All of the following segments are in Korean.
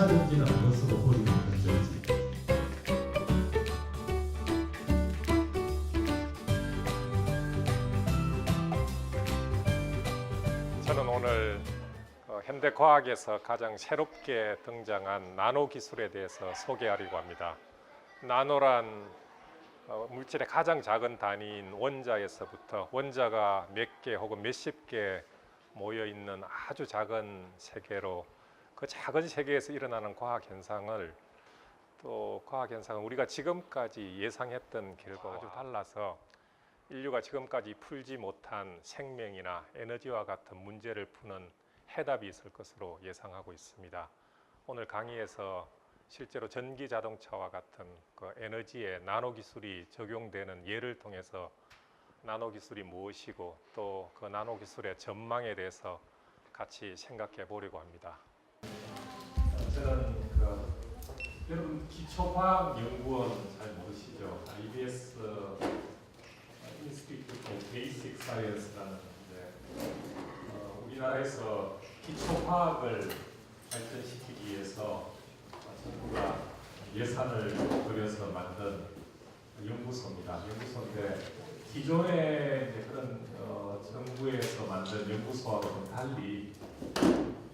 2차전지는 무엇으로 보이는 문제인지. 저는 오늘 현대과학에서 가장 새롭게 등장한 나노 기술에 대해서 소개하려고 합니다. 나노란 물질의 가장 작은 단위인 원자에서부터 원자가 몇 개 혹은 몇십 개 모여 있는 아주 작은 세계로, 그 작은 세계에서 일어나는 과학 현상을 우리가 지금까지 예상했던 결과와 아주 달라서 인류가 지금까지 풀지 못한 생명이나 에너지와 같은 문제를 푸는 해답이 있을 것으로 예상하고 있습니다. 오늘 강의에서 실제로 전기 자동차와 같은 그 에너지에 나노 기술이 적용되는 예를 통해서 나노 기술이 무엇이고 또 그 나노 기술의 전망에 대해서 같이 생각해 보려고 합니다. 저는 여러분 기초과학연구원 잘 모르시죠? IBS Institute of Basic Science라는 우리나라에서 기초과학을 발전시키기 위해서 정부가 예산을 들여서 만든 연구소입니다. 연구소인데 기존의 그런 정부에서 만든 연구소하고는 달리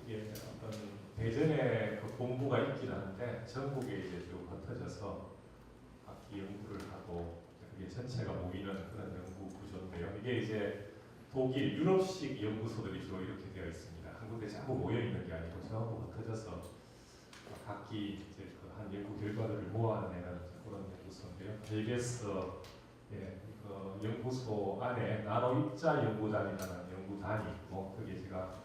이게 어떤 대전에 그 본부가 있긴 한데 전국에 이제 쭉 흩어져서 각기 연구를 하고 이게 전체가 모이는 그런 연구 구조인데요. 이게 이제 독일, 유럽식 연구소들이 주로 이렇게 되어 있습니다. 한 군데 전부 모여 있는 게 아니고 전부 흩어져서 각기 이제 한 연구 결과들을 모아내는 그런 연구소인데요. KBS 연구소 안에 나노 입자 연구단이라는 연구단이 있고 거기에 제가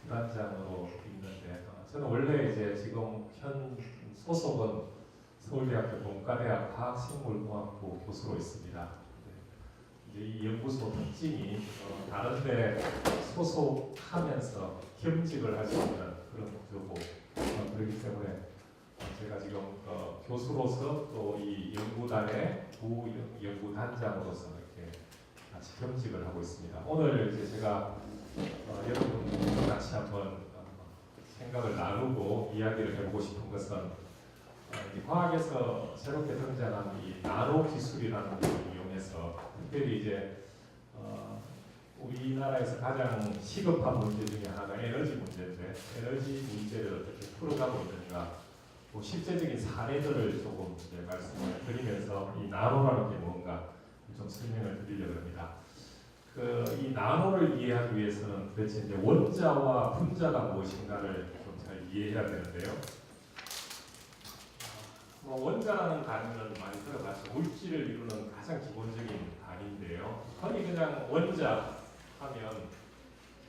부단장으로 있는데 저는 원래 이제 지금 현 소속은 서울대학교 동가대학 화학생물공학부 교수로 있습니다. 이제 이 연구소 특징이 다른데 소속하면서 겸직을 할 수 있는 그런 구조고 그렇기 때문에 제가 지금 교수로서 또 이 연구단의 부연구단장으로서 이렇게 같이 겸직을 하고 있습니다. 오늘 이제 제가 여러분과 같이 한번 생각을 나누고 이야기를 해보고 싶은 것은 과학에서 새롭게 등장한 이 나노 기술이라는 것을 이용해서 특별히 이제 우리나라에서 가장 시급한 문제 중에 하나가 에너지 문제인데 에너지 문제를 어떻게 풀어가고 있는가 실제적인 사례들을 조금 이제 말씀을 드리면서 이 나노라는 게 뭔가 좀 설명을 드리려고 합니다. 이 나노를 이해하기 위해서는 도대체 이제 원자와 분자가 무엇인가를 좀 잘 이해해야 되는데요. 원자라는 단어는 많이 들어봤죠. 물질을 이루는 가장 기본적인 단위인데요. 흔히 그냥 원자 하면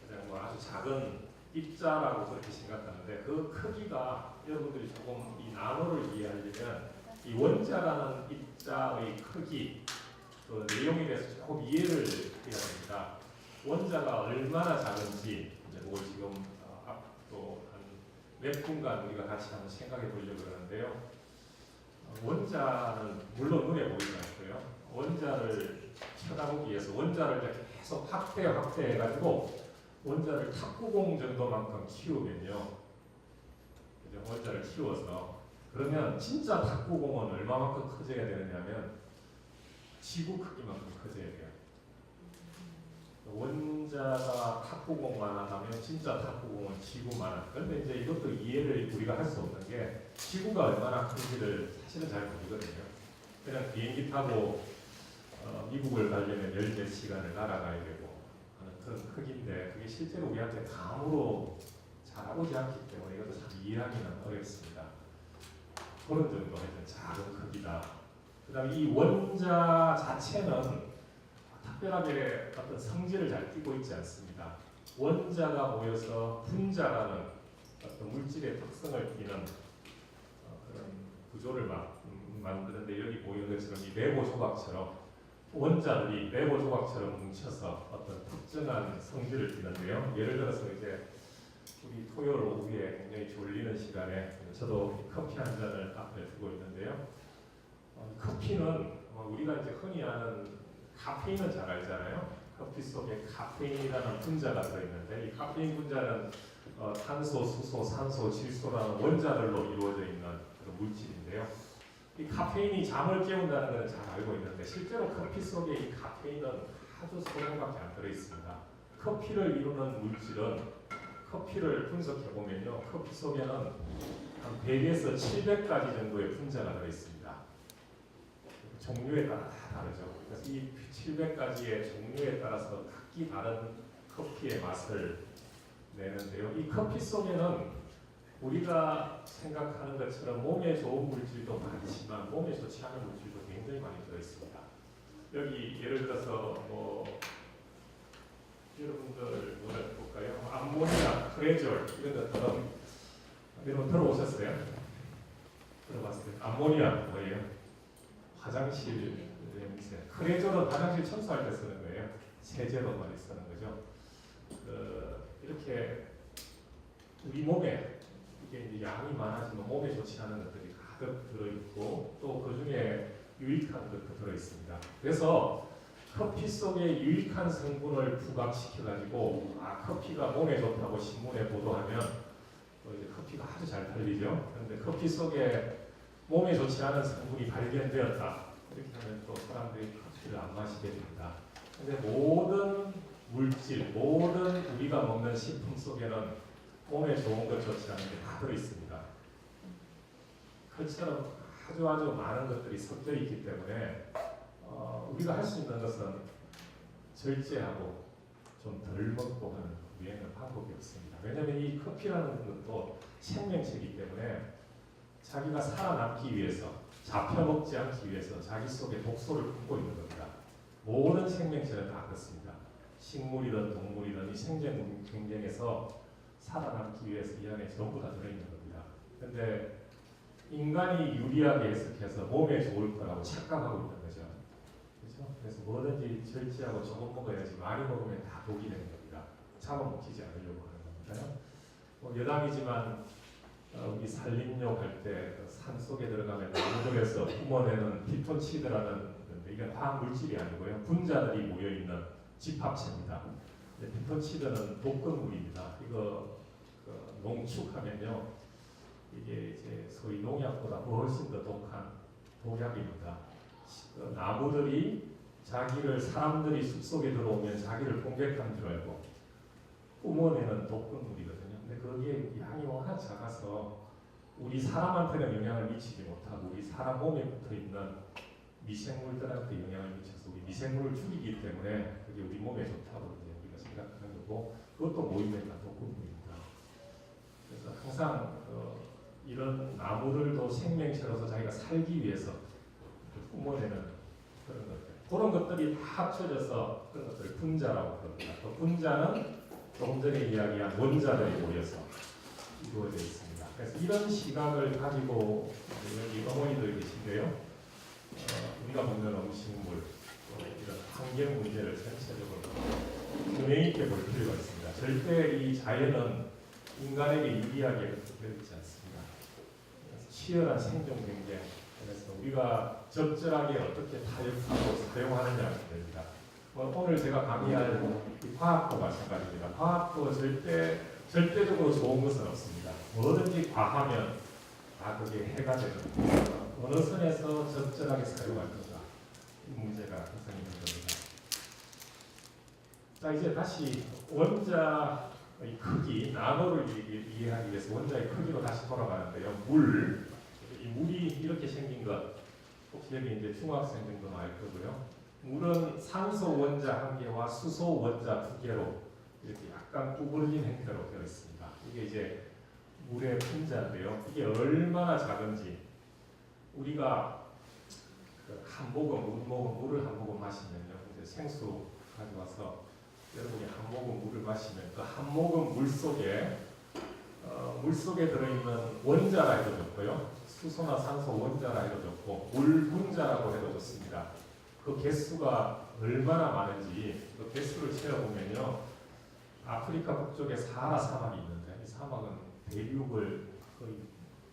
그냥 아주 작은 입자라고 그렇게 생각하는데 그 크기가 여러분들이 조금 이 나노를 이해하려면 이 원자라는 입자의 크기 그 내용에 대해서 조금 이해를 해야 됩니다. 원자가 얼마나 작은지 그걸 지금 앞으로 한 몇 분간 우리가 같이 한번 생각해 보려고 하는데요. 원자는 물론 눈에 보이지 않고요. 원자를 쳐다보기 위해서 원자를 계속 확대해가지고 원자를 탁구공 정도만큼 키우면요. 원자를 키워서 그러면 진짜 탁구공은 얼마만큼 커져야 되느냐면 지구 크기만큼 커져야 돼요. 원자가 탁구공만 하면 진짜 탁구공은 지구만. 그런데 이제 이것도 이해를 우리가 할 수 없는 게 지구가 얼마나 큰지를 사실은 잘 모르거든요. 그냥 비행기 타고 미국을 가려면 10몇 시간을 날아가야 되고 하는 그런 크기인데 그게 실제로 우리한테 감으로 잘 오지 않기 때문에 이것도 참 이해하기는 어렵습니다. 그런 정도 하여튼 작은 크기다. 그 다음에 이 원자 자체는 특별하게 어떤 성질을 잘 띠고 있지 않습니다. 원자가 모여서 분자라는 어떤 물질의 특성을 띠는 그런 구조를 만드는데 여기 보이는 것처럼 이 레고 조각처럼 원자들이 레고 조각처럼 뭉쳐서 어떤 특정한 성질을 띠는데요. 예를 들어서 이제 우리 토요일 오후에 굉장히 졸리는 시간에 저도 커피 한 잔을 앞에 두고 있는데요. 커피는 우리가 이제 흔히 아는 카페인은 잘 알잖아요. 커피 속에 카페인이라는 분자가 들어있는데 이 카페인 분자는 탄소, 수소, 산소, 질소라는 원자들로 이루어져 있는 그런 물질인데요. 이 카페인이 잠을 깨운다는 것은 잘 알고 있는데 실제로 커피 속에 이 카페인은 아주 소량밖에 안 들어 있습니다. 커피를 이루는 물질은 커피를 분석해 보면요, 커피 속에는 한 100에서 700가지 정도의 분자가 들어 있습니다. 종류에 따라 다 다르죠. 그래서 이 700가지의 종류에 따라서 각기 다른 커피의 맛을 내는데요. 이 커피 속에는 우리가 생각하는 것처럼 몸에 좋은 물질도 많지만 몸에 좋지 않은 물질도 굉장히 많이 들어 있습니다. 여기 예를 들어서 여러분들 뭐라 볼까요? 암모니아, 크레졸 이런 것들은 여러분 들어보셨어요? 들어봤어요? 암모니아 뭐예요? 화장실 냄새. 크레졸은 화장실 청소할 때 쓰는 거예요. 세제로 많이 쓰는 거죠. 이렇게 우리 몸에 이게 이제 양이 많아지면 몸에 좋지 않은 것들이 가득 들어있고 또 그 중에 유익한 것도 들어있습니다. 그래서 커피 속에 유익한 성분을 부각시켜가지고 커피가 몸에 좋다고 신문에 보도하면 이제 커피가 아주 잘 팔리죠. 그런데 커피 속에 몸에 좋지 않은 성분이 발견되었다. 이렇게 하면 또 사람들이 커피를 안 마시게 됩니다. 그런데 모든 물질, 모든 우리가 먹는 식품 속에는 몸에 좋은 것, 좋지 않은 게 다 들어있습니다. 그처럼 아주 많은 것들이 섞여 있기 때문에 우리가 할 수 있는 것은 절제하고 좀 덜 먹고 하는 외에는 방법이 없습니다. 왜냐하면 이 커피라는 것도 생명체이기 때문에 자기가 살아남기 위해서, 잡혀먹지 않기 위해서 자기 속에 독소를 품고 있는 겁니다. 모든 생명체는 다 그렇습니다. 식물이든 동물이든 이 생존 경쟁에서 살아남기 위해서 이 안에 전부 다 들어있는 겁니다. 그런데 인간이 유리하게 해석해서 몸에 좋을 거라고 착각하고 있는 거죠. 그렇죠? 그래서 뭐든지 절제하고 조금 먹어야지 많이 먹으면 다 독이 되는 겁니다. 잡아먹히지 않으려고 하는 겁니다. 여담이지만 우리 산림욕 할 때 산 속에 들어가면 나무들에서 뿜어내는 피톤치드라는 이건 화학 물질이 아니고요. 분자들이 모여 있는 집합체입니다. 피톤치드는 독극물입니다. 이거 농축하면요, 이게 이제 소위 농약보다 훨씬 더 독한 독약입니다. 나무들이 사람들이 숲속에 들어오면 자기를 공격한 줄 알고 뿜어내는 독극물이거든요. 근데 거기에 양이 워낙 작아서 우리 사람한테는 영향을 미치지 못하고 우리 사람 몸에 붙어 있는 미생물들한테 영향을 미쳐서 우리 미생물을 죽이기 때문에 그게 우리 몸에 좋다고 이제 우리가 생각하는 거고, 그것도 모이면 다 독극물입니다. 그래서 항상 이런 나무들도 생명체로서 자기가 살기 위해서 뿜어내는 그런 것들, 그런 것들이 다 합쳐져서 그런 것들을 분자라고 부릅니다. 그 분자는 조금 전에 이야기한 원자들이 모여서 이루어져 있습니다. 그래서 이런 시각을 가지고 여기 어머니들 계신데요. 우리가 먹는 음식물, 이런 환경 문제를 전체적으로 균형 있게 볼 필요가 있습니다. 절대 이 자연은 인간에게 유리하게 되어 있지 않습니다. 치열한 생존 경쟁, 그래서 우리가 적절하게 어떻게 타협하고 사용하느냐가 됩니다. 오늘 제가 강의할 화학도 마찬가지입니다. 화학도 절대적으로 좋은 것은 없습니다. 뭐든지 과하면 다 그게 해가 되는 겁니다. 어느 선에서 적절하게 사용할 건가, 이 문제가 항상 있는 겁니다. 자, 이제 다시 원자의 크기, 나노를 이해하기 위해서 원자의 크기로 다시 돌아가는데요. 이 물이 이렇게 생긴 것, 혹시 여기 이제 중학생 정도는 알 거고요. 물은 산소 원자 한 개와 수소 원자 두 개로 이렇게 약간 구불린 형태로 되어 있습니다. 이게 이제 물의 분자인데요. 이게 얼마나 작은지, 우리가 한 모금 물을 한 모금 마시면요, 이제 생수 가져와서 여러분이 한 모금 물을 마시면 그 한 모금 물 속에 들어있는 원자라 해도 좋고요, 수소나 산소 원자라 해도 좋고, 물 분자라고 해도 좋습니다. 그 개수가 얼마나 많은지 그 개수를 채워보면요, 아프리카 북쪽에 사하라 사막이 있는데 이 사막은 대륙을 거의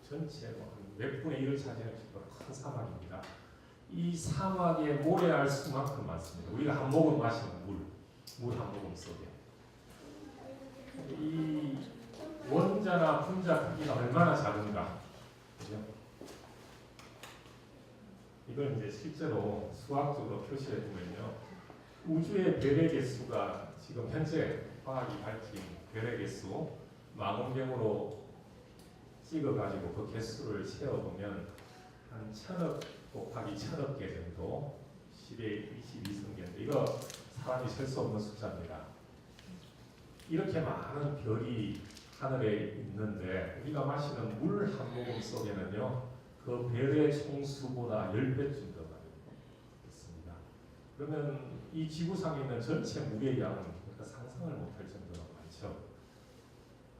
전체로 몇 분의 1을 차지할 정도로 큰 사막입니다. 이 사막에 모래알 수만큼 많습니다. 우리가 한 모금 마시는 물 한 모금 속에 이 원자나 분자 크기가 얼마나 작은가. 그죠? 이걸 이제 실제로 수학적으로 표시해 보면요. 우주의 별의 개수가 지금 현재 과학이 밝힌 별의 개수 망원경으로 찍어가지고 그 개수를 세어보면 한 1000억 곱하기 1000억 개 정도 10의 22승계인데 이거 사람이 셀 수 없는 숫자입니다. 이렇게 많은 별이 하늘에 있는데 우리가 마시는 물 한 모금 속에는요 그 별의 총수보다 10배쯤 더 많이 있습니다. 그러면 이 지구상에 있는 전체 물의 양은 우리가 상상을 못할 정도로 많죠.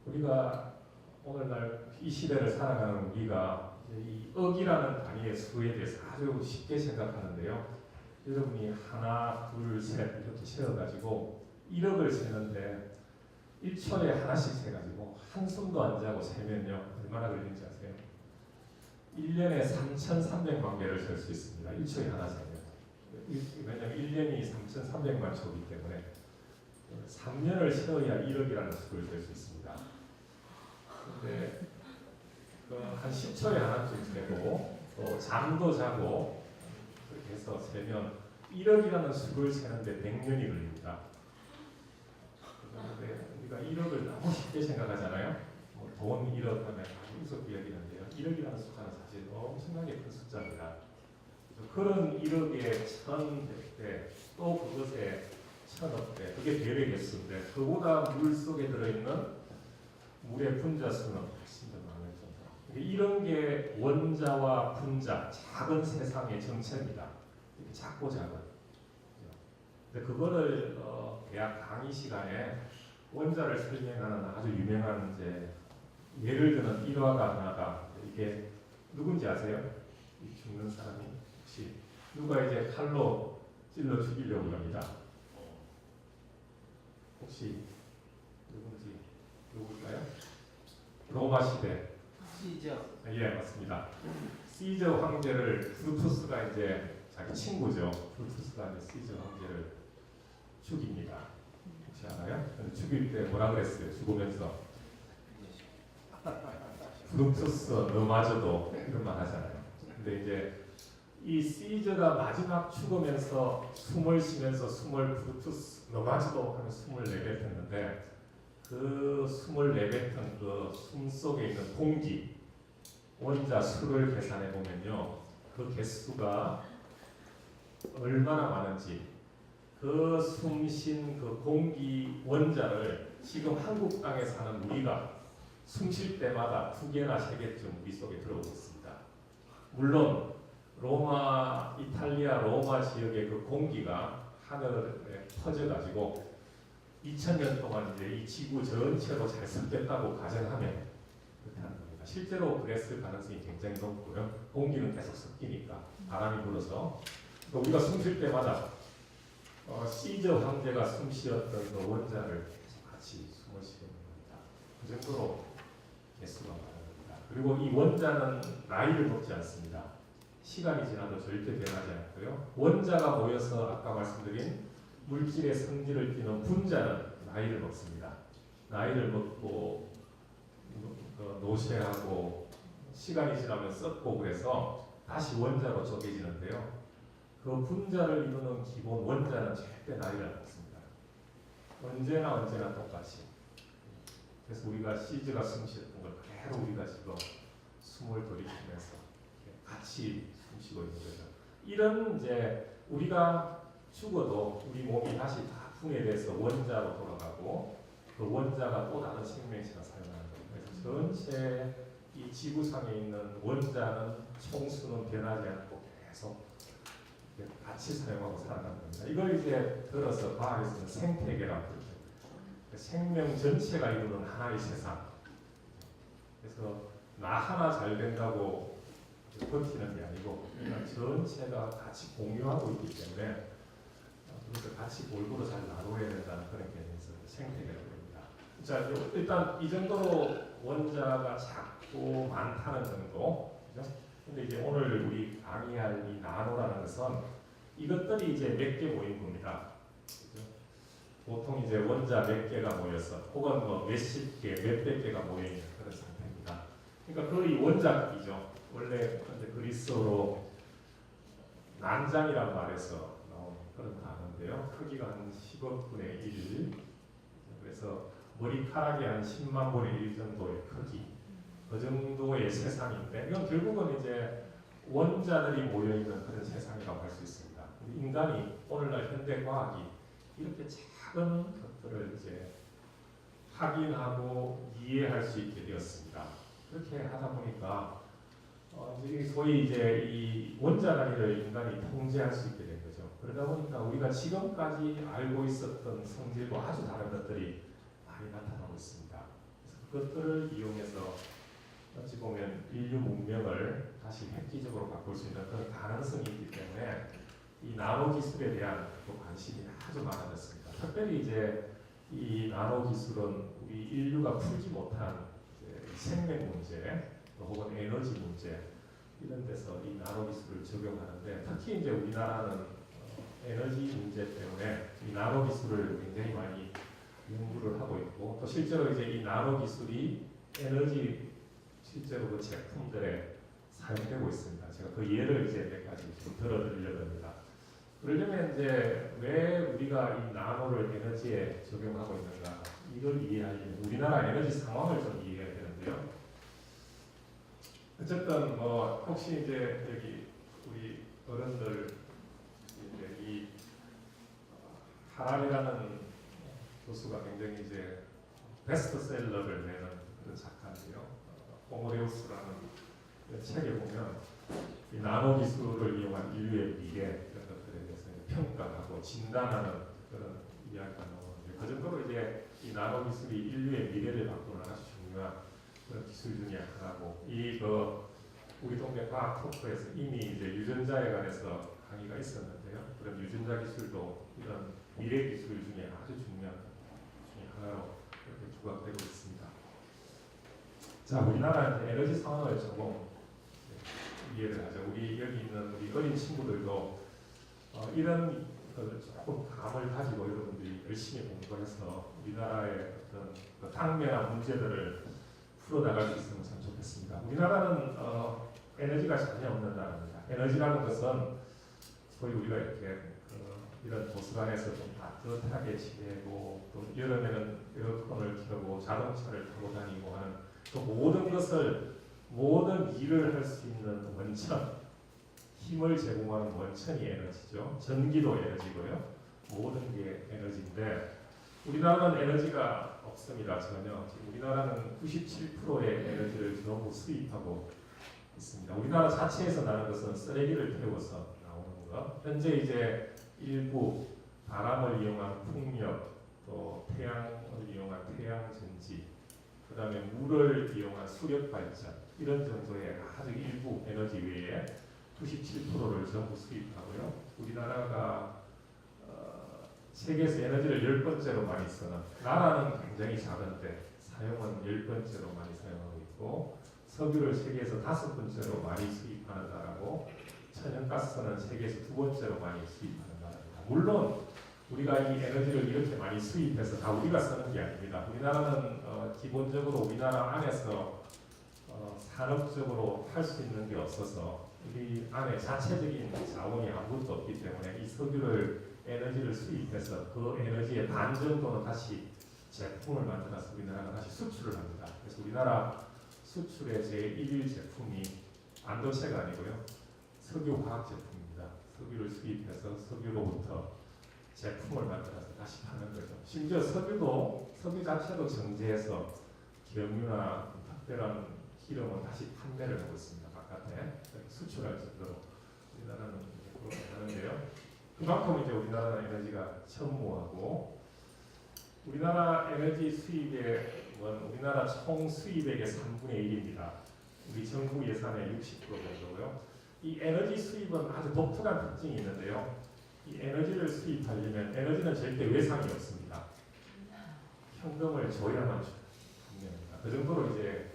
우리가 오늘날 이 시대를 살아가는 우리가 이 억이라는 단위의 수에 대해서 아주 쉽게 생각하는데요. 여러분이 하나, 둘, 셋 이렇게 세어가지고 1억을 세는데 1초에 하나씩 세가지고 한숨도 안 자고 세면요 얼마나 걸리는지 아세요? 1년에 3,300만 개를 셀 수 있습니다. 1초에 하나 세면. 왜냐하면 1년이 3,300만 초이기 때문에 3년을 세어야 1억이라는 수를 셀 수 있습니다. 근데 한 10초에 하나쯤 세고 또 잠도 자고 그렇게 해서 세면 1억이라는 수를 세는데 100년이 걸립니다. 그런데 우리가 1억을 너무 쉽게 생각하잖아요. 돈 1억 하면 아주 우습게 여기는데요. 1억이라는 숫자는 사실 엄청나게 큰 숫자입니다. 그런 1억에 1000배 또 그것에 1000억 배 그게 별의 개수인데 그보다 물 속에 들어있는 물의 분자 수는 훨씬 더 많을 정도. 이런 게 원자와 분자 작은 세상의 정체입니다. 이렇게 작고 작은. 근데 그거를 대학 강의 시간에 원자를 설명하는 아주 유명한 이제 예를 드는 일화가 하나가 이게 누군지 아세요? 이 죽는 사람이 혹시 누가 이제 칼로 찔러 죽이려고 합니다. 혹시 누굴까요? 로마 시대. 시저. 예, 맞습니다. 시저 황제를 브루투스가 이제 자기 친구죠. 브루투스가 이제 시저 황제를 죽입니다. 혹시 알아요? 죽일 때 뭐라 그랬어요? 죽으면서 브루투스 너마저도 이런 말 하잖아요. 근데 이제 이 시저가 마지막 죽으면서 숨을 쉬면서 숨을 브루투스 너마저도 하면 숨을 내뱉었는데 그 숨을 내뱉은 그 숨 속에 있는 공기 원자 수를 계산해 보면요 그 개수가 얼마나 많은지 그 숨쉰 그 공기 원자를 지금 한국 땅에 사는 우리가 숨 쉴 때마다 2개나 3개쯤 우리 속에 들어오고 있습니다. 물론 로마, 이탈리아 로마 지역의 그 공기가 하늘에 퍼져가지고 2000년 동안 이제 이 지구 전체로 잘 섞였다고 가정하면 그렇게 하는 겁니다. 실제로 그랬을 가능성이 굉장히 높고요. 공기는 계속 섞이니까 바람이 불어서 우리가 숨 쉴 때마다 시저 황제가 숨 쉬었던 그 원자를 계속 같이 숨을 쉬는 겁니다. 그 정도로 개수가 많은 겁니다. 그리고 이 원자는 나이를 먹지 않습니다. 시간이 지나도 절대 변하지 않고요. 원자가 모여서 아까 말씀드린 물질의 성질을 띠는 분자는 나이를 먹습니다. 나이를 먹고 노쇠하고 시간이 지나면 썩고 그래서 다시 원자로 쪼개지는데요. 그 분자를 이루는 기본 원자는 절대 나이를 안 먹습니다. 언제나 똑같이. 그래서 우리가 시즈가 숨 쉬었던 걸 그대로 우리가 지금 숨을 돌이키면서 같이 숨 쉬고 있는 거죠. 이런 이제 우리가 죽어도 우리 몸이 다시 다 분해돼서 원자로 돌아가고 그 원자가 또 다른 생명체가 살아나는 거예요. 그래서 전체 이 지구상에 있는 원자는 총수는 변하지 않고 계속 같이 사용하고 살아가는 겁니다. 이걸 이제 들어서 과학에서는 생태계라고 그러죠. 생명 전체가 이루는 하나의 세상. 그래서 나 하나 잘 된다고 버티는 게 아니고 전체가 같이 공유하고 있기 때문에 그래서 같이 골고루 잘 나눠야 된다는 그런 개념에서 생태계라고 합니다. 자, 일단 이 정도로 원자가 작고 많다는 정도. 그죠? 근데 이제 오늘 우리 강의할 이 나노라는 것은 이것들이 이제 몇 개 모인 겁니다. 그죠? 보통 이제 원자 몇 개가 모여서 혹은 뭐 몇십 개, 몇백 개가 모여 있는 그런 상태입니다. 그러니까 거의 원자급이죠. 원래 근데 그리스어로 난장이란 말에서 나온 그런 단어인데요. 크기가 한 10억 분의 1. 그래서 머리카락의 한 10만 분의 1 정도의 크기. 그 정도의 세상인데 이건 결국은 이제 원자들이 모여 있는 그런 세상이라고 할 수 있습니다. 인간이 오늘날 현대 과학이 이렇게 작은 것들을 이제 확인하고 이해할 수 있게 되었습니다. 그렇게 하다 보니까 이제 소위 이제 이 원자 단위를 인간이 통제할 수 있게 된 거죠. 그러다 보니까 우리가 지금까지 알고 있었던 성질과 아주 다른 것들이 많이 나타나고 있습니다. 그래서 그것들을 이용해서 어찌 보면 인류 문명을 다시 획기적으로 바꿀 수 있는 그런 가능성이 있기 때문에 이 나노 기술에 대한 관심이 아주 많아졌습니다. 특별히 이제 이 나노 기술은 우리 인류가 풀지 못한 생명 문제, 혹은 에너지 문제 이런 데서 이 나노 기술을 적용하는데 특히 이제 우리나라는 에너지 문제 때문에 이 나노 기술을 굉장히 많이 연구를 하고 있고 또 실제로 이제 이 나노 기술이 에너지 실제로 그 제품들에 사용되고 있습니다. 제가 그 예를 이제 몇 가지 좀 들어드리려고 합니다. 그러려면 이제 왜 우리가 이 나노를 에너지에 적용하고 있는가 이걸 이해하려면 우리나라 에너지 상황을 좀 이해해야 되는데요. 어쨌든 뭐 혹시 이제 여기 우리 어른들 이제 이 하랄이라는 교수가 굉장히 이제 베스트셀러를 내는 그런 작가인데요. 호모데우스라는 책에 보면 이 나노 기술을 이용한 인류의 미래 이런 것들에 대해서 평가하고 진단하는 그런 이야기가 나오는데 그 정도로 이제 이 나노 기술이 인류의 미래를 바꾸는 아주 중요한 그런 기술 중에 하나고 우리 동네 과학 토크에서 이미 이제 유전자에 관해서 강의가 있었는데요. 그런 유전자 기술도 이런 미래 기술 중에 아주 중요한 중에 하나로 이렇게 부각되고 있습니다. 자, 우리나라 에너지 상황을 조금 이해를 하죠. 우리 여기 있는 우리 어린 친구들도 이런 조금 감을 가지고 여러분들이 열심히 공부해서 우리나라의 어떤 그 당면한 문제들을 풀어나갈 수 있으면 참 좋겠습니다. 우리나라는 에너지가 전혀 없는 나라입니다. 에너지라는 것은 소위 우리가 이렇게 이런 도서관에서 좀 따뜻하게 지내고 또 여름에는 에어컨을 켜고 자동차를 타고 다니고 하는 또 모든 일을 할 수 있는 원천, 힘을 제공하는 원천이 에너지죠. 전기도 에너지고요. 모든 게 에너지인데 우리나라는 에너지가 없습니다. 전혀. 지금 우리나라는 97%의 에너지를 전부 수입하고 있습니다. 우리나라 자체에서 나는 것은 쓰레기를 태워서 나오는 것. 현재 이제 일부 바람을 이용한 풍력, 또 태양을 이용한 태양전지, 그 다음에 물을 이용한 수력 발전 이런 정도의 아주 일부 에너지 외에 97%를 전부 수입하고요. 우리나라가 세계에서 에너지를 10번째로 많이 쓰는 나라는 굉장히 작은데 사용은 10번째로 많이 사용하고 있고 석유를 세계에서 5번째로 많이 수입하는 나라고 천연가스는 세계에서 2번째로 많이 수입하는 나라입니다. 물론 우리가 이 에너지를 이렇게 많이 수입해서 다 우리가 쓰는 게 아닙니다. 우리나라는 기본적으로 우리나라 안에서 산업적으로 할 수 있는 게 없어서 우리 안에 자체적인 자원이 아무것도 없기 때문에 이 석유를 에너지를 수입해서 그 에너지의 반 정도는 다시 제품을 만들어서 우리나라가 다시 수출을 합니다. 그래서 우리나라 수출의 제1 제품이 반도체가 아니고요. 석유화학 제품입니다. 석유를 수입해서 석유로부터 제품을 만들어서 다시 파는 거죠. 심지어 석유 자체도 정제해서 경유나 특별한 기름은 다시 판매를 하고 있습니다. 바깥에 수출할 정도로 우리나라는 그렇게 하는데요. 그만큼 이제 우리나라 에너지가 천무하고 우리나라 에너지 수입액은 우리나라 총 수입액의 3분의 1입니다. 우리 정부 예산의 60% 정도고요. 이 에너지 수입은 아주 독특한 특징이 있는데요. 이 에너지를 수입하려면 에너지는 절대 외상이 없습니다. 현금을 줘야만 됩니다. 그 정도로 이제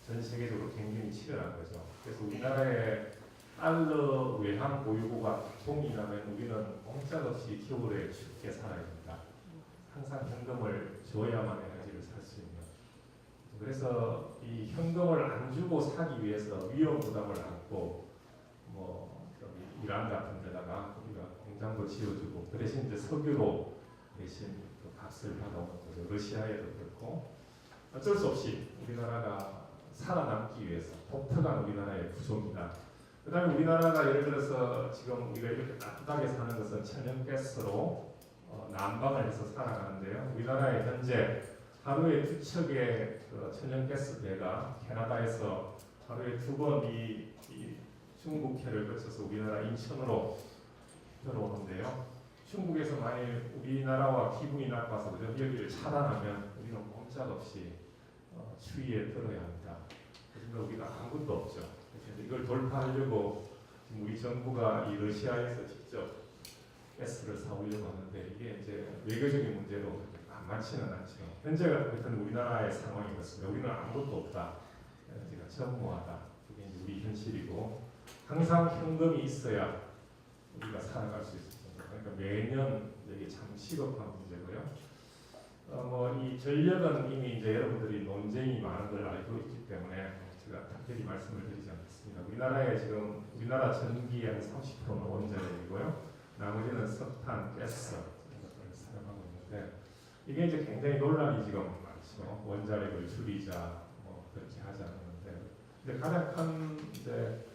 전 세계적으로 경쟁이 치열한 거죠. 그래서 우리나라의 달러 외환 보유고가 동일하면 우리는 꼼짝없이 겨울에 춥게 살아야 됩니다. 항상 현금을 줘야만 에너지를 살 수 있는. 그래서 이 현금을 안 주고 사기 위해서 위험 부담을 안고 뭐 이란 같은 데다가 우리가 공장도 지어주고 그 대신 이제 석유로 대신 그 값을 받아오는 거죠. 러시아에도 그렇고 어쩔 수 없이 우리나라가 살아남기 위해서 독특한 우리나라의 구조입니다. 그 다음에 우리나라가 예를 들어서 지금 우리가 이렇게 따뜻하게 사는 것은 천연가스로 난방을 해서 살아가는데요. 우리나라에 현재 하루에 2척의 그 천연가스 배가 캐나다에서 하루에 2번 이 중국해를 거쳐서 우리나라 인천으로 들어오는데요. 중국에서 만일 우리나라와 기분이 나빠서 여기를 차단하면 우리는 꼼짝없이 추위에 떨어야 합니다. 그래서 우리가 아무것도 없죠. 그래서 이걸 돌파하려고 지금 우리 정부가 이 러시아에서 직접 가스를 사오려고 하는데 이게 이제 외교적인 문제로 만만치는 않죠. 현재 같은 우리나라의 상황이 그렇습니다. 우리는 아무것도 없다. 제가 전무하다. 그게 이제 우리 현실이고 항상 현금이 있어야 우리가 살아갈 수 있습니다. 그러니까 매년 이게 참 시급한 문제고요. 이 전력은 이미 이제 여러분들이 논쟁이 많은 걸 알고 있기 때문에 제가 특별히 말씀을 드리지 않겠습니다. 우리나라 전기의 한 30%는 원자력이고요. 나머지는 석탄, 가스 이런 것들을 사용하고 있는데 이게 이제 굉장히 논란이 지금 많죠. 원자력을 줄이자 그렇게 하지 않는데 근데 가장 큰 이제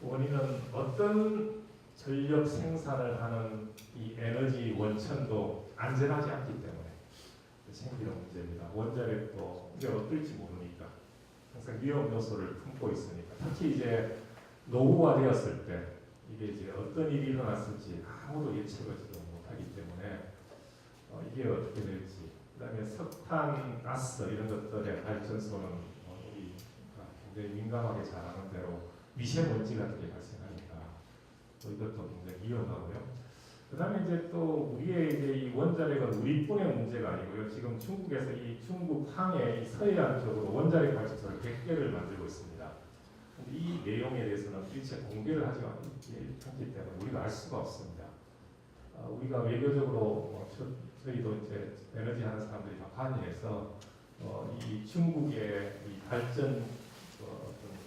원인은 어떤 전력 생산을 하는 이 에너지 원천도 안전하지 않기 때문에 생기는 문제입니다. 원자력도 이게 어떨지 모르니까 항상 위험 요소를 품고 있으니까 특히 이제 노후화되었을 때 이게 이제 어떤 일이 일어났을지 아무도 예측하지도 못하기 때문에 이게 어떻게 될지 그다음에 석탄, 가스 이런 것들의 발전소는 우리가 굉장히 민감하게 잘 아는 대로 미세먼지 같은 게 발생하니까 이것도 굉장히 위험하고요. 그다음에 이제 또 우리의 이제 이 원자력은 우리뿐의 문제가 아니고요. 지금 중국에서 이 중국 항해 서해안 쪽으로 원자력 발전소를 100개를 만들고 있습니다. 근데 이 내용에 대해서는 일체 공개를 하지 않기 때문에 우리가 알 수가 없습니다. 우리가 외교적으로 저희도 이제 에너지 하는 사람들이 다 관여해서 이 중국의 이 발전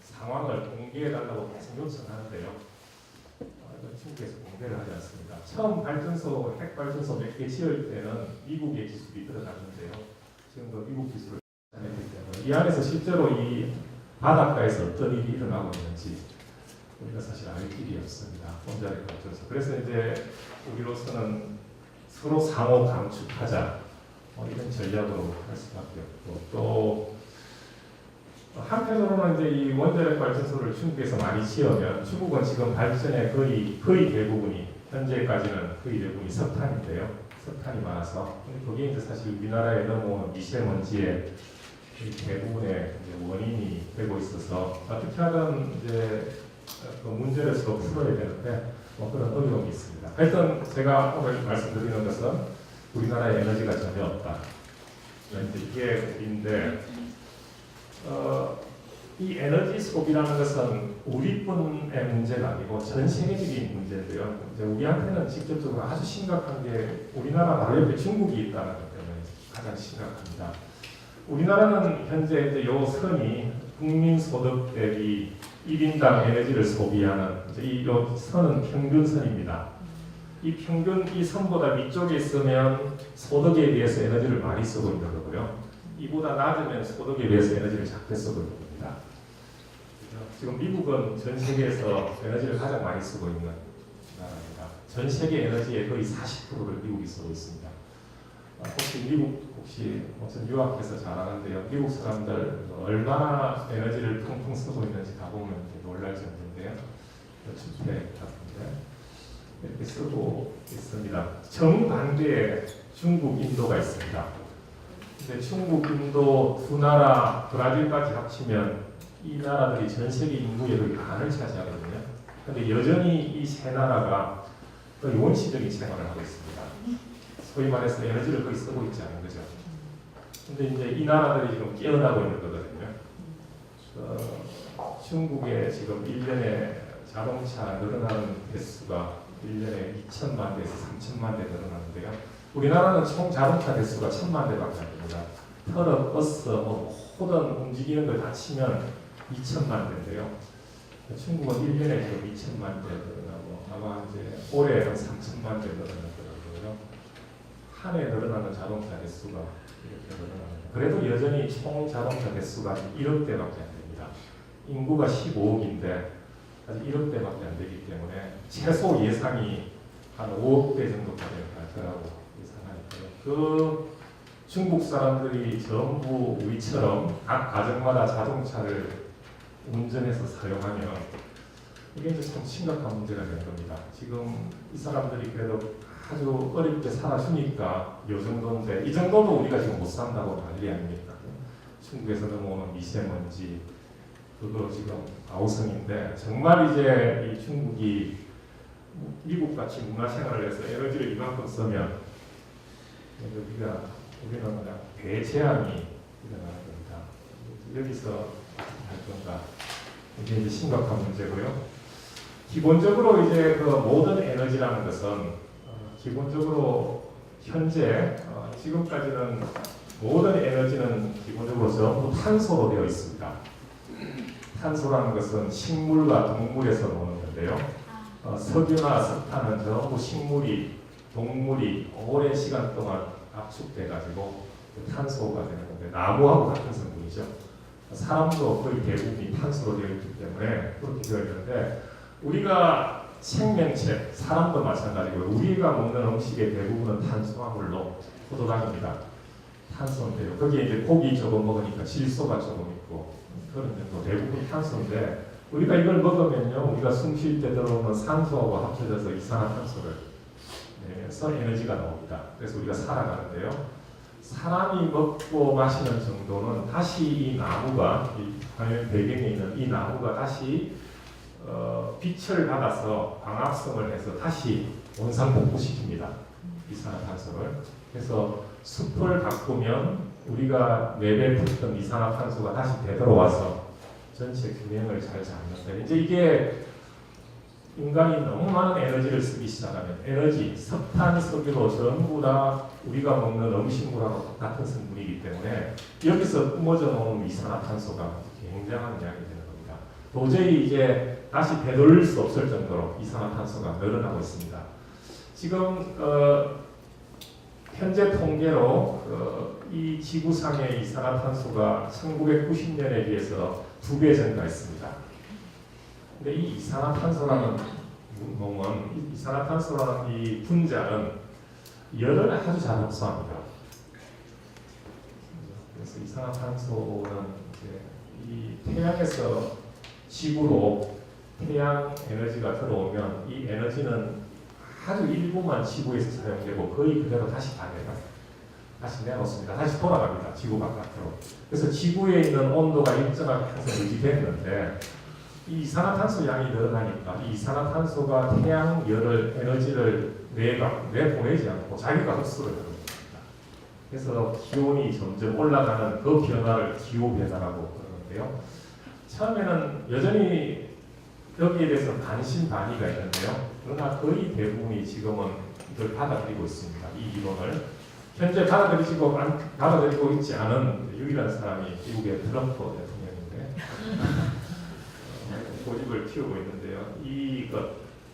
상황을 공개해 달라고 계속 요청하는데요. 중국에서 공개를 하지 않습니다. 처음 핵 발전소 몇 개 지을 때는 미국의 기술이 들어갔는데요. 지금도 미국 기술을 짜내기 때문에 이 안에서 실제로 이 바닷가에서 어떤 일이 일어나고 있는지 우리가 사실 알 길이 없습니다. 원자력 발전소. 그래서 이제 우리로서는 서로 상호 감축하자 이런 전략으로 할 수밖에 없고 또 한편으로는 이제 이 원자력 발전소를 중국에서 많이 지으면 중국은 지금 발전의 거의 대부분이 현재까지는 거의 대부분이 석탄인데요. 석탄이 많아서 그게 이제 사실 우리나라에 넘어오는 미세먼지의 대부분의 원인이 되고 있어서 어떻게 하든 이제 그 문제를 서로 풀어야 되는데 그런 어려움이 있습니다. 하여튼 제가 오늘 말씀드리는 것은 우리나라에 에너지가 전혀 없다. 이게 우리인데 이 에너지 소비라는 것은 우리뿐의 문제가 아니고 전 세계적인 문제인데요. 이제 우리한테는 직접적으로 아주 심각한 게 우리나라 바로 옆에 중국이 있다는 것 때문에 가장 심각합니다. 우리나라는 현재 이제 요 선이 국민 소득 대비 1인당 에너지를 소비하는 이 선은 평균선입니다. 이 평균 이 선보다 위쪽에 있으면 소득에 비해서 에너지를 많이 쓰고 있는 거고요. 이보다 낮으면 소득에 비해서 에너지를 작게 쓰고 있는 겁니다. 지금 미국은 전 세계에서 에너지를 가장 많이 쓰고 있는 나라입니다. 전 세계 에너지의 거의 40%를 미국이 쓰고 있습니다. 혹시 전 유학해서 잘 아는데요. 미국 사람들 얼마나 에너지를 펑펑 쓰고 있는지 가보면 놀랄 정도인데요. 주택 같은데 이렇게 쓰고 있습니다. 정반대에 중국, 인도가 있습니다. 근데 중국, 인도 두 나라, 브라질까지 합치면 이 나라들이 전 세계 인구의 거의 반을 차지하거든요. 그런데 여전히 이 세 나라가 거의 원시적인 생활을 하고 있습니다. 소위 말해서 에너지를 거의 쓰고 있지 않은 거죠. 근데 이제 이 나라들이 지금 깨어나고 있는 거거든요. 중국에 지금 1년에 자동차 늘어나는 대수가 1년에 2천만 대에서 3천만 대 늘어나는데요. 우리나라는 총 자동차 대수가 1000만 대밖에 안 됩니다. 트럭, 버스, 모든 움직이는 걸 다 치면 2천만 대인데요. 중국은 1년에 지금 2천만 대 늘어나고 아마 이제 올해 한 3천만 대 늘어날 거라고요. 한 해 늘어나는 자동차 대수가 이렇게 늘어납니다. 그래도 여전히 총 자동차 대수가 1억 대밖에 안 됩니다. 인구가 15억인데 아직 1억 대밖에 안 되기 때문에 최소 예상이 한 5억 대 정도까지 갈 거라고 예상하니까요. 그 중국 사람들이 전부 우리처럼 각 가정마다 자동차를 운전해서 사용하면 이게 이제 참 심각한 문제가 되는 겁니다. 지금 이 사람들이 그래도 아주 어렵게 살아주니까 이 정도인데 이 정도도 우리가 지금 못 산다고 난리 아닙니까? 중국에서 넘어오는 미세먼지 그거 지금 아우성인데 정말 이제 이 중국이 미국같이 문화생활을 해서 에너지를 이만큼 쓰면 우리는 그냥 대재앙이 일어나는 겁니다. 여기서 할 건가 이게 이제 심각한 문제고요. 기본적으로 이제 그 모든 에너지라는 것은 기본적으로 현재 지금까지는 모든 에너지는 기본적으로 전부 탄소로 되어 있습니다. 탄소라는 것은 식물과 동물에서 나오는 건데요. 석유나 석탄은 전부 식물이, 동물이 오랜 시간 동안 압축돼가지고 탄소가 되는 건데 나무하고 같은 성분이죠. 사람도 거의 대부분이 탄소로 되어 있기 때문에 그렇게 되어 있는데 우리가 생명체, 사람도 마찬가지고요. 우리가 먹는 음식의 대부분은 탄수화물로 포도당입니다. 탄소인데요. 거기에 이제 고기 조금 먹으니까 질소가 조금 있고 그런 정도 대부분 탄소인데 우리가 이걸 먹으면요, 우리가 숨 쉴 때 들어오는 산소하고 합쳐져서 이산화탄소를 내면서 에너지가 나옵니다. 그래서 우리가 살아가는데요. 사람이 먹고 마시는 정도는 다시 이 나무가, 이 화면 배경에 있는 이 나무가 다시 빛을 받아서 광합성을 해서 다시 원상복구시킵니다. 이산화탄소를. 그래서 숲을 가꾸면 우리가 내뱉었던 이산화탄소가 다시 되돌아와서 전체 균형을 잘 잡는데 이제 이게 인간이 너무 많은 에너지를 쓰기 시작하면 에너지, 석탄, 석유로 전부 다 우리가 먹는 음식물하고 똑같은 성분이기 때문에 여기서 뿜어져 나오는 이산화탄소가 굉장한 양이 되는 겁니다. 도저히 이제 다시 되돌릴 수 없을 정도로 이산화탄소가 늘어나고 있습니다. 지금 현재 통계로 이 지구상의 이산화탄소가 1990년에 비해서 2배 증가했습니다. 근데 이 이산화탄소라는 몸은, 이산화탄소라는 이 분자는 열을 아주 잘 흡수합니다. 그래서 이산화탄소는 이제 이 태양에서 지구로 태양 에너지가 들어오면 이 에너지는 아주 일부만 지구에서 사용되고 거의 그대로 다시 내놓습니다. 다시 돌아갑니다. 지구 바깥으로. 그래서 지구에 있는 온도가 일정하게 항상 유지됐는데 이 이산화탄소 양이 늘어나니까 이 이산화탄소가 태양 열을, 에너지를 내보내지 않고 자기가 흡수를 하는 겁니다. 그래서 기온이 점점 올라가는 그 변화를 기후변화라고 그러는데요. 처음에는 여전히 여기에 대해서 반신반의가 있는데요. 그러나 거의 대부분이 지금은 이걸 받아들이고 있습니다. 이 이론을. 현재 받아들이고 있지 않은 유일한 사람이 미국의 트럼프 대통령인데 고집을 피우고 있는데요.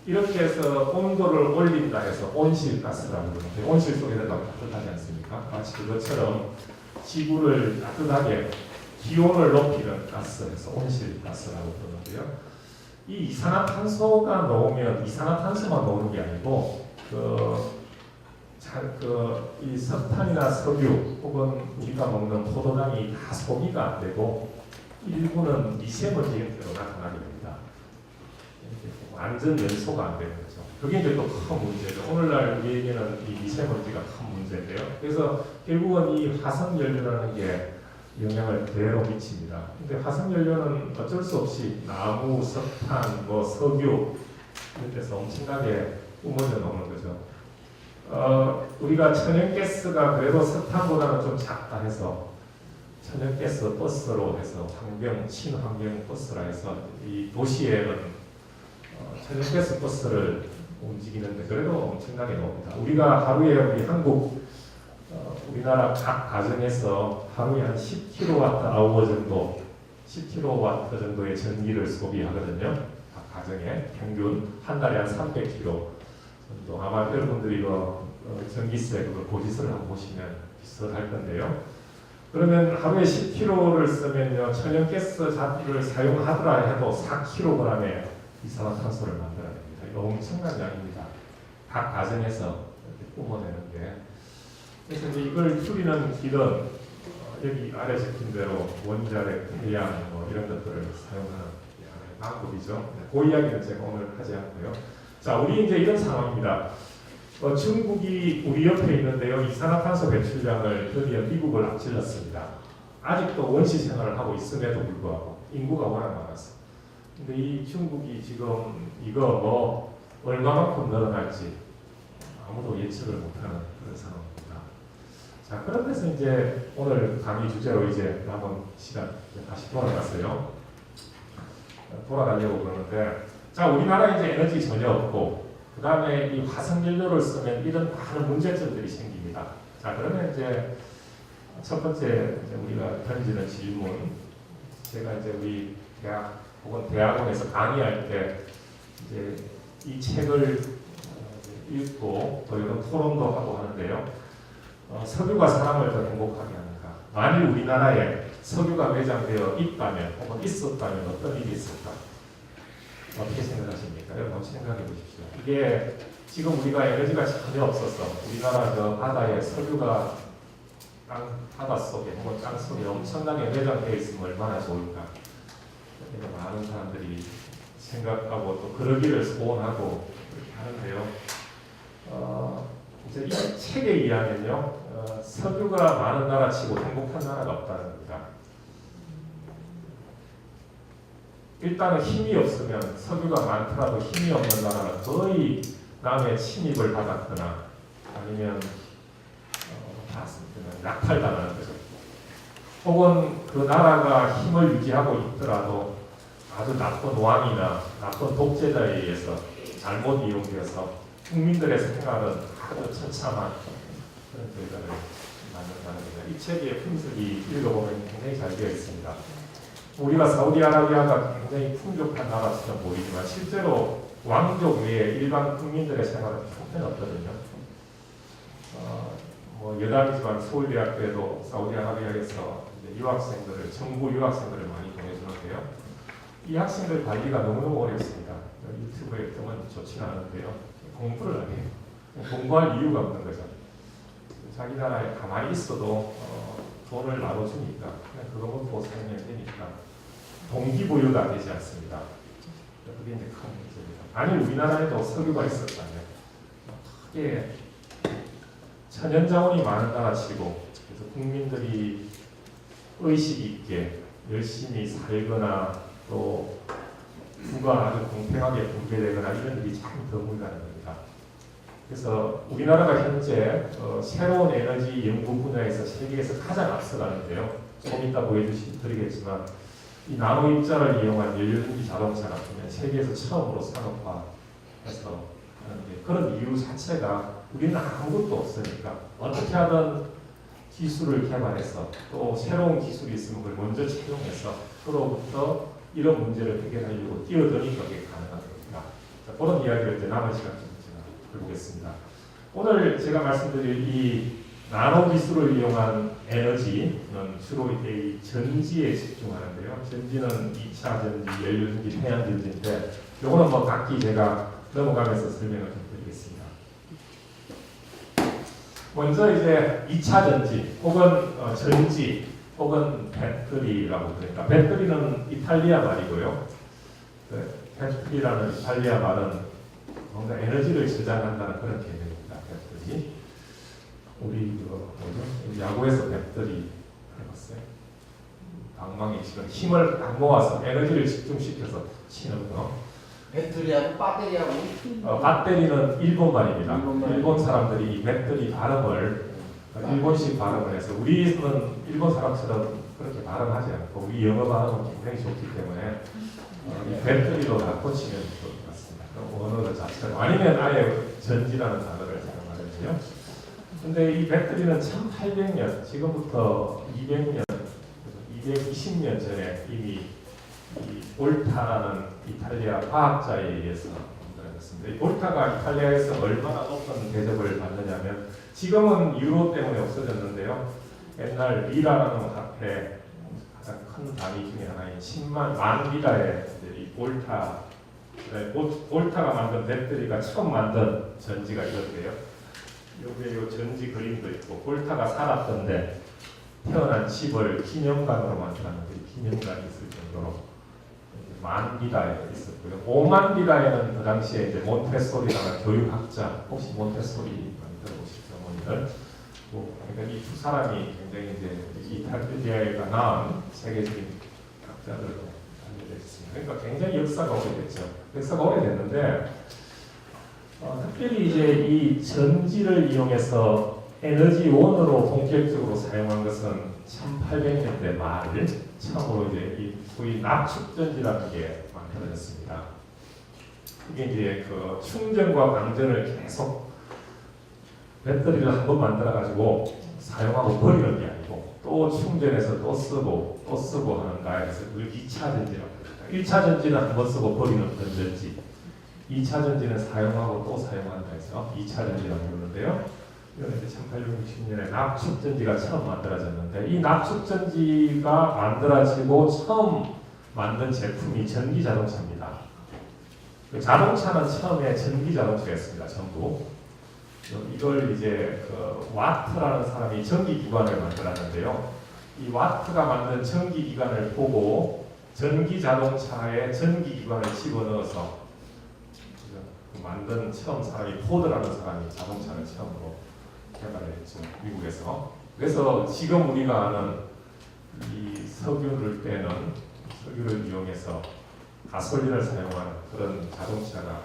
이렇게 해서 온도를 올린다 해서 온실가스라고 그러는데 온실 속에다가 따뜻하지 않습니까? 마치 그것처럼 지구를 따뜻하게 기온을 높이는 가스에서 온실가스라고 그러는데요. 이 이산화탄소가 나오면 이산화탄소만 나오는 게 아니고 이 석탄이나 석유 혹은 우리가 먹는 포도당이 다 소비가 안 되고 일부는 미세먼지 형태로 나타나게 됩니다. 완전 연소가 안 되는 거죠. 그게 이제 또 큰 문제죠. 오늘날 우리에게는 이 미세먼지가 큰 문제인데요. 그래서 결국은 이 화석연료라는 게 영향을 그대로 미칩니다. 근데 화석연료는 어쩔 수 없이 나무, 석탄, 석유 이런 데서 엄청나게 뿜어져 나오는 거죠. 우리가 천연가스가 그래도 석탄보다는 좀 작다 해서 천연가스 버스로 해서 친환경 버스라 해서 이 도시에는 천연가스 버스를 움직이는데 그래도 엄청나게 나옵니다. 우리가 하루에 우리 한국 우리나라 각 가정에서 하루에 한 10kWh 정도 10kW 정도의 전기를 소비하거든요. 각 가정에 평균 한 달에 한 300kg 정도. 아마 여러분들이 이거 전기세 그걸 고지서를 한번 보시면 비슷할 건데요. 그러면 하루에 10kg를 쓰면요, 천연가스를 사용하더라 해도 4kg의 이산화탄소를 만들어냅니다. 이거 엄청난 양입니다. 각 가정에서 이렇게 뿜어내는 게. 그래서 이제 이걸 줄이는 길은 여기 아래 적힌 대로 원자력, 태양 뭐 이런 것들을 사용하는 방법이죠. 그 이야기는 제가 오늘 하지 않고요. 자, 우리 이제 이런 상황입니다. 중국이 우리 옆에 있는데요. 이산화탄소 배출량을 드디어 미국을 앞질렀습니다. 아직도 원시 생활을 하고 있음에도 불구하고 인구가 워낙 많아서. 근데 이 중국이 지금 이거 뭐 얼마만큼 늘어날지 아무도 예측을 못하는 그런 상황입니다. 자, 그런 데서 이제 오늘 강의 주제로 이제 한번 시간 다시 돌아갔어요. 돌아가려고 그러는데, 자, 우리나라 이제 에너지 전혀 없고, 그 다음에 이 화석연료를 쓰면 이런 많은 문제점들이 생깁니다. 자, 그러면 이제 첫 번째 이제 우리가 던지는 질문, 제가 이제 우리 대학 혹은 대학원에서 강의할 때 이제 이 책을 읽고 또 이런 토론도 하고 하는데요. 석유가 사람을 더 행복하게 하는가? 만일 우리나라에 석유가 매장되어 있다면 혹은 있었다면 어떤 일이 있을까? 어떻게 생각하십니까? 여러분 한번 생각해 보십시오. 이게 지금 우리가 에너지가 전혀 없어서 우리나라 저 바다에 석유가 바다 속에 혹은 땅 속에 엄청나게 매장되어 있으면 얼마나 좋을까? 이렇게 많은 사람들이 생각하고 또 그러기를 소원하고 그렇게 하는데요. 이제 이 책에 의하면요, 석유가 많은 나라치고 행복한 나라가 없다는 겁니다. 일단은 힘이 없으면 석유가 많더라도 힘이 없는 나라는 거의 남의 침입을 받았거나 아니면 약탈당하는 거죠. 혹은 그 나라가 힘을 유지하고 있더라도 아주 나쁜 왕이나 나쁜 독재자에 의해서 잘못 이용되어서 국민들의 생활은 아주 처참한 그런 결과를 만든다는 겁니다. 이 책의 분석이 읽어보면 굉장히 잘 되어 있습니다. 우리가 사우디아라비아가 굉장히 풍족한 나라처럼 보이지만 실제로 왕족 외에 일반 국민들의 생활은 형편없거든요. 뭐 여담이지만 서울대학교에도 사우디아라비아에서 유학생들을 정부 유학생들을 많이 보내주는데요. 이 학생들 관리가 너무너무 어렵습니다. 유튜브에 보면 좋지는 않은데요. 공부를 안 해요. 공부할 이유가 없는 거죠. 자기 나라에 가만히 있어도 돈을 나눠주니까 그냥 그것만 살면 되니까 동기부여가 되지 않습니다. 그게 이제 큰 문제입니다. 만일 우리나라에도 석유가 있었다면 크게 천연자원이 많은 나라치고 그래서 국민들이 의식 있게 열심히 살거나 또 부가 아주 공평하게 분배되거나 이런 일이 참 드물다는 겁니다. 그래서 우리나라가 현재 새로운 에너지 연구 분야에서 세계에서 가장 앞서가는데요. 좀 이따 보여드리겠지만 이 나노 입자를 이용한 연료전지 자동차가 보면 세계에서 처음으로 산업화해서 하는데 그런 이유 자체가 우리는 아무것도 없으니까 어떻게 하든 기술을 개발해서 또 새로운 기술이 있으면 그걸 먼저 채용해서 그로부터 이런 문제를 해결하려고 뛰어드니까 그게 가능한 겁니다. 자, 그런 이야기를 이제 남은 시간 좀 제가 해보겠습니다. 오늘 제가 말씀드릴 이 나노 기술을 이용한 에너지는 주로 이 전지에 집중하는데요. 전지는 2차 전지, 연료전지, 태양전지인데 요거는 뭐 각기 제가 넘어가면서 설명을 좀 드리겠습니다. 먼저 이제 2차 전지 혹은 전지 혹은 배터리라고 그러니까 배터리는 이탈리아 말이고요. 배터리라는 이탈리아 말은 뭔가 에너지를 저장한다는 그런 개념입니다. 배터리. 우리 야구에서 배터리 해봤어요. 방망이 지금 힘을 딱 모아서 에너지를 집중시켜서 치는 거. 배터리하고 배터리하고 배터리는 일본 말입니다. 일본 사람들이 이 배터리 발음을 일본식 발음을 해서 우리는 일본 사람처럼 그렇게 발음하지 않고 우리 영어 발음은 굉장히 좋기 때문에 이 배터리로 바꿔치면 좋을 것 같습니다. 언어 자체가 아니면 아예 전지라는 단어를 사용하는데요. 근데 이 배터리는 1800년 지금부터 200년 220년 전에 이미 이 볼타라는 이탈리아 과학자에 의해서 만들어졌습니다. 이 볼타가 이탈리아에서 얼마나 높은 대접을 받느냐면 지금은 유로 때문에 없어졌는데요. 옛날 리라라는 화폐 가장 큰 단위 중에 하나인 10만 만 리라의 이 볼타가 만든 배터리가 처음 만든 전지가 이건데요. 여기에 요 전지 그림도 있고 볼타가 살았던데 태어난 집을 기념관으로 만들었는데 기념관이 있을 정도로 만 리라에 있었고요. 5만 리라에는 그 당시에 이제 몬테소리라는 교육학자, 혹시 몬테소리 들어보셨죠, 어머니들? 그러니까 이 두 사람이 굉장히 이제 이탈리아가 낳은 세계적인 학자들로 알려져 있습니다. 그러니까 굉장히 역사가 오래됐죠. 역사가 오래됐는데 특별히 이제 이 전지를 이용해서 에너지원으로 본격적으로 사용한 것은 1800년대 말 처음으로 이제 이 소위 납축전지라는 게 만들어졌습니다. 이게 이제 그 충전과 방전을 계속 배터리를 한번 만들어 가지고 사용하고 버리는 게 아니고 또 충전해서 또 쓰고 하는가 해서 그걸 2차 전지라고 합니다. 1차 전지는 한번 쓰고 버리는 전지, 2차 전지는 사용하고 또 사용한다 해서 2차 전지라고 부르는데요. 이건 이제 1860년에 납축전지가 처음 만들어졌는데 이 납축전지가 만들어지고 처음 만든 제품이 전기자동차입니다. 자동차는 처음에 전기자동차였습니다. 전부. 이걸 이제 그 와트라는 사람이 전기기관을 만들었는데요. 이 와트가 만든 전기기관을 보고 전기자동차에 전기기관을 집어넣어서 만든 처음 사람이 포드라는 사람이 자동차를 처음으로 개발했죠. 미국에서. 그래서 지금 우리가 아는 이 석유를 빼는 석유를 이용해서 가솔린을 사용하는 그런 자동차가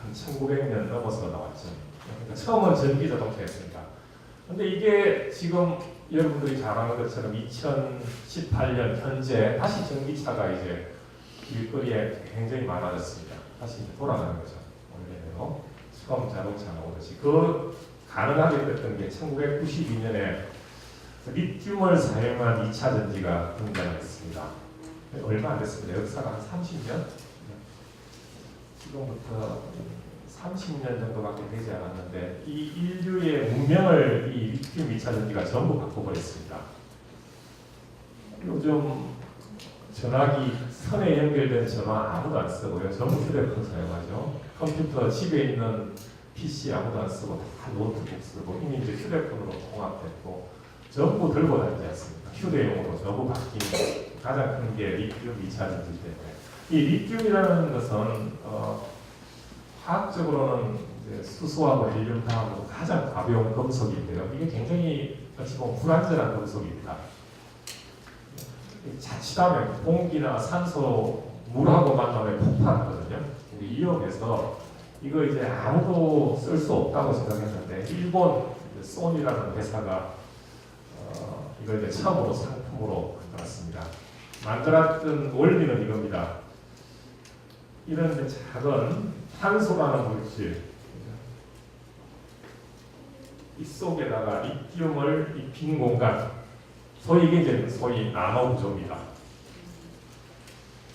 한 1900년 넘어서 나왔죠. 그러니까 처음은 전기 자동차였습니다. 근데 이게 지금 여러분들이 잘 아는 것처럼 2018년 현재 다시 전기차가 이제 길거리에 굉장히 많아졌습니다. 다시 이제 돌아가는 거죠. 원래대로 처음 자동차가 오듯이 그 가능하게 됐던 게 1992년에 리튬을 사용한 2차 전지가 등장했습니다. 얼마 안 됐습니다. 역사가 한 30년? 지금부터 30년 정도밖에 되지 않았는데 이 인류의 문명을 이 리튬 2차 전지가 전부 바꿔버렸습니다. 요즘 전화기 선에 연결된 전화 아무도 안 쓰고요. 전부 휴대폰 사용하죠. 컴퓨터 집에 있는 PC 아무도 안 쓰고 다 노트북 쓰고 이미 이제 휴대폰으로 통합됐고 전부 들고 다니지 않습니까? 휴대용으로 전부 바뀌는 가장 큰 게 리튬 2차 전지 때문에 이 리튬이라는 것은 화학적으로는 이제 수소하고 헬륨하고 가장 가벼운 금속인데요. 이게 굉장히 어찌 보면 불안전한 금속입니다. 자칫하면 공기나 산소, 물하고 만나면 폭발하거든요. 위험해서 이거 이제 아무도 쓸 수 없다고 생각했는데 일본 소니라는 회사가 이걸 이제 처음으로 상품으로 만들었습니다. 만들었던 원리는 이겁니다. 이런 작은 탄소라는 물질 이 속에다가 리튬을 이 빈 공간 소위 이게 이제 소위 나노 구조입니다.